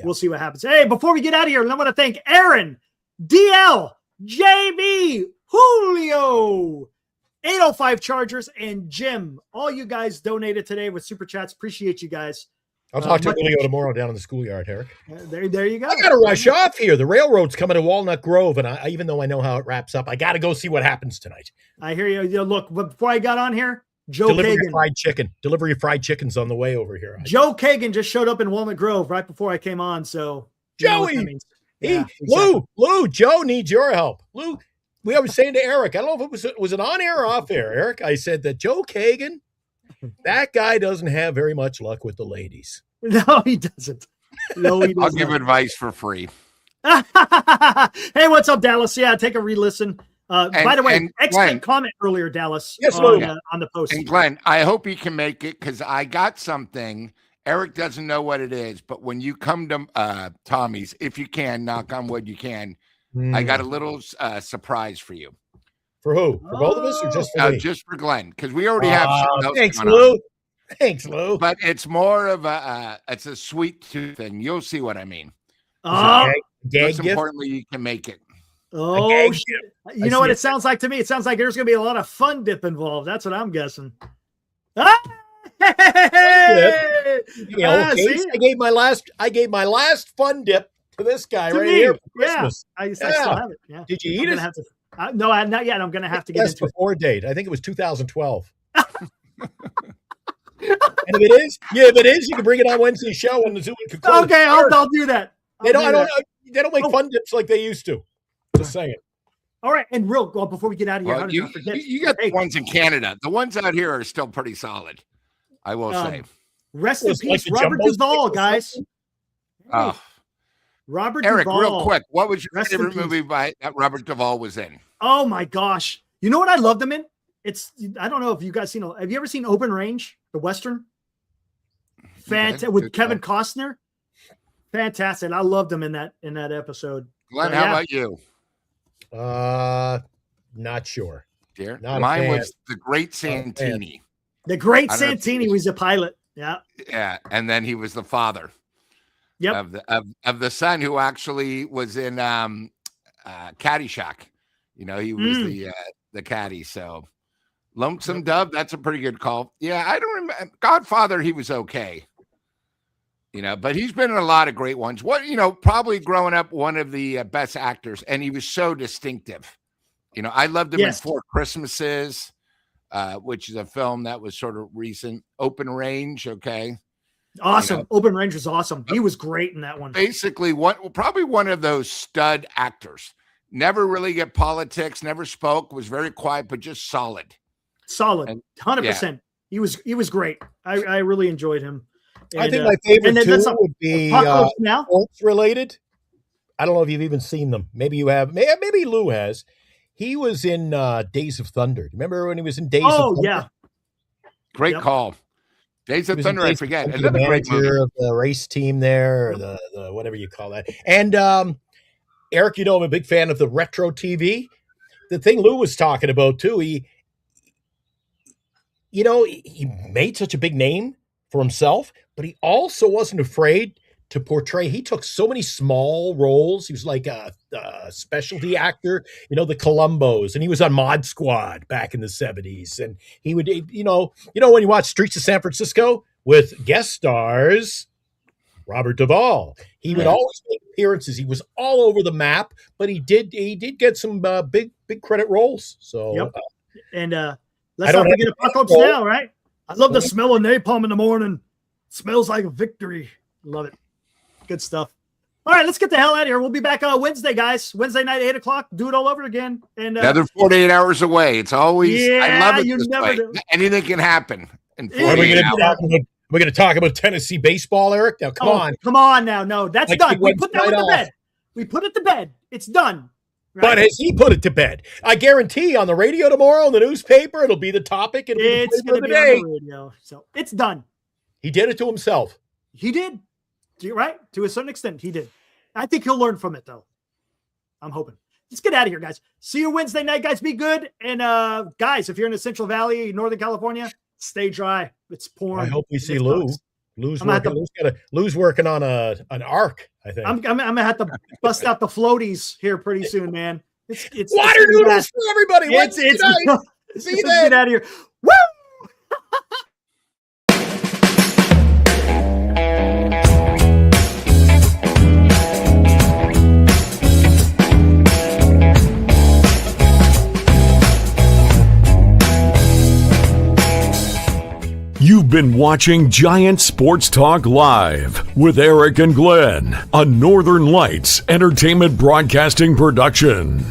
Speaker 3: we'll see what happens. Hey, before we get out of here, I want to thank Aaron, DL, JB, Julio, 805 Chargers, and Jim. All you guys donated today with Super Chats. Appreciate you guys.
Speaker 4: I'll talk to Julio tomorrow down in the schoolyard, Eric.
Speaker 3: There you go.
Speaker 4: I got to rush off here. The railroad's coming to Walnut Grove, and even though I know how it wraps up, I got to go see what happens tonight.
Speaker 3: I hear you. Look, before I got on here,
Speaker 4: Deliver your fried chicken. Deliver your fried chicken's on the way over here.
Speaker 3: Joe Kagan just showed up in Walnut Grove right before I came on, so
Speaker 4: Joey, Lou, Joe needs your help. Lou, I was saying to Eric, I don't know if it was it on air or off air, Eric. I said that Joe Kagan, that guy doesn't have very much luck with the ladies.
Speaker 3: No, he doesn't.
Speaker 5: I'll give advice for free.
Speaker 3: Hey, what's up, Dallas? Yeah, take a re-listen. By the way, excellent comment earlier, Dallas.
Speaker 4: Yes,
Speaker 3: on the post.
Speaker 5: And Glenn, I hope you can make it because I got something. Eric doesn't know what it is, but when you come to Tommy's, if you can, knock on wood, you can. I got a little surprise for you.
Speaker 4: For who? For both of us, or just for me?
Speaker 5: Just for Glenn, because we already have.
Speaker 4: Thanks, Lou. Thanks, Lou.
Speaker 5: But it's more of it's a sweet tooth thing. You'll see what I mean.
Speaker 3: Gag
Speaker 5: Most importantly, you can make it.
Speaker 3: Oh, shit. You know what it sounds like to me? It sounds like there's going to be a lot of fun dip involved. That's what I'm guessing.
Speaker 4: I gave my last fun dip to this guy right here for Christmas.
Speaker 3: I still have it. Yeah.
Speaker 4: Did you eat it?
Speaker 3: No, not yet. I'm going to have to get into
Speaker 4: before date. I think it was 2012. And if it is, you can bring it on Wednesday's show on the Zoo.
Speaker 3: Okay, I'll do that.
Speaker 4: They don't make fun dips like they used to. Just saying.
Speaker 3: All right, and before we get out of here,
Speaker 5: you got the ones in Canada. The ones out here are still pretty solid. I will say.
Speaker 3: Rest in peace, Robert Duvall, guys. Robert
Speaker 5: Eric,
Speaker 3: Duvall.
Speaker 5: real quick, what was your favorite movie that Robert Duvall was in?
Speaker 3: Oh my gosh! You know what I loved him in? I don't know if you guys seen. Have you ever seen Open Range, the Western? With Kevin Costner. Fantastic! I loved him in that episode.
Speaker 5: Glenn, how about you?
Speaker 4: Not sure.
Speaker 5: Dear.
Speaker 4: Not a
Speaker 5: Mine
Speaker 4: fan.
Speaker 5: was the Great Santini.
Speaker 3: The great
Speaker 5: I don't know if
Speaker 3: Santini was a pilot. Yeah.
Speaker 5: Yeah, and then he was the father
Speaker 3: Yep.
Speaker 5: of the son who actually was in Caddyshack. You know, he was the caddy. So Lonesome Dove, that's a pretty good call. Yeah, I don't remember Godfather. He was okay. You know, but he's been in a lot of great ones. What, you know, probably growing up, one of the best actors, and he was so distinctive. You know, I loved him in Four Christmases, which is a film that was sort of recent. Open Range, okay.
Speaker 3: Awesome.
Speaker 5: You know,
Speaker 3: Open Range was awesome. He was great in that one.
Speaker 5: Basically, probably one of those stud actors. Never really get politics, never spoke, was very quiet, but just solid.
Speaker 3: Solid. 100%. He was great. I really enjoyed him. And,
Speaker 4: I think my favorite two would be
Speaker 3: now
Speaker 4: sports related. I don't know if you've even seen them. Maybe you have. Maybe Lou has. He was in Days of Thunder. Remember when he was in Days of Thunder?
Speaker 3: Oh, yeah.
Speaker 5: Great call. Days of Thunder, I forget.
Speaker 4: Another great movie. Of the race team there, or the whatever you call that. And Eric, you know, I'm a big fan of the retro TV. The thing Lou was talking about too, he made such a big name for himself, but he also wasn't afraid to portray. He took so many small roles. He was like a specialty actor, you know, the Columbos, and he was on Mod Squad back in the 70s. And he would, you know, when you watch Streets of San Francisco with guest stars, Robert Duvall, he would always make appearances. He was all over the map, but he did get some big credit roles. So,
Speaker 3: and let's not forget Apocalypse Now, right? I love the smell of napalm in the morning. It smells like a victory. Love it. Good stuff. All right, let's get the hell out of here. We'll be back Wednesday, guys. Wednesday night, 8 o'clock. Do it all over again. And
Speaker 5: another 48 hours away. It's always, I love it.
Speaker 3: You never do.
Speaker 5: Anything can happen.
Speaker 4: Are we going to talk about Tennessee baseball, Eric? Now, come on.
Speaker 3: Come on now. No, that's done. We put that to bed. We put it to bed. It's done. Right?
Speaker 4: But has he put it to bed? I guarantee on the radio tomorrow, in the newspaper, it'll be the topic.
Speaker 3: It's going to be on the radio. So it's done.
Speaker 4: He did it to himself.
Speaker 3: He did. Right? To a certain extent, he did. I think he'll learn from it, though. I'm hoping. Let's get out of here, guys. See you Wednesday night, guys. Be good. And, guys, if you're in the Central Valley, Northern California, stay dry. It's pouring.
Speaker 4: I hope we see Lou. Lou's working on an arc, I think.
Speaker 3: I'm going to have to bust out the floaties here pretty soon, man. It's
Speaker 4: water noodles for everybody.
Speaker 3: See you then. Get out of here. Woo!
Speaker 1: You've been watching Giant Sports Talk Live with Eric and Glenn, a Northern Lights Entertainment Broadcasting production.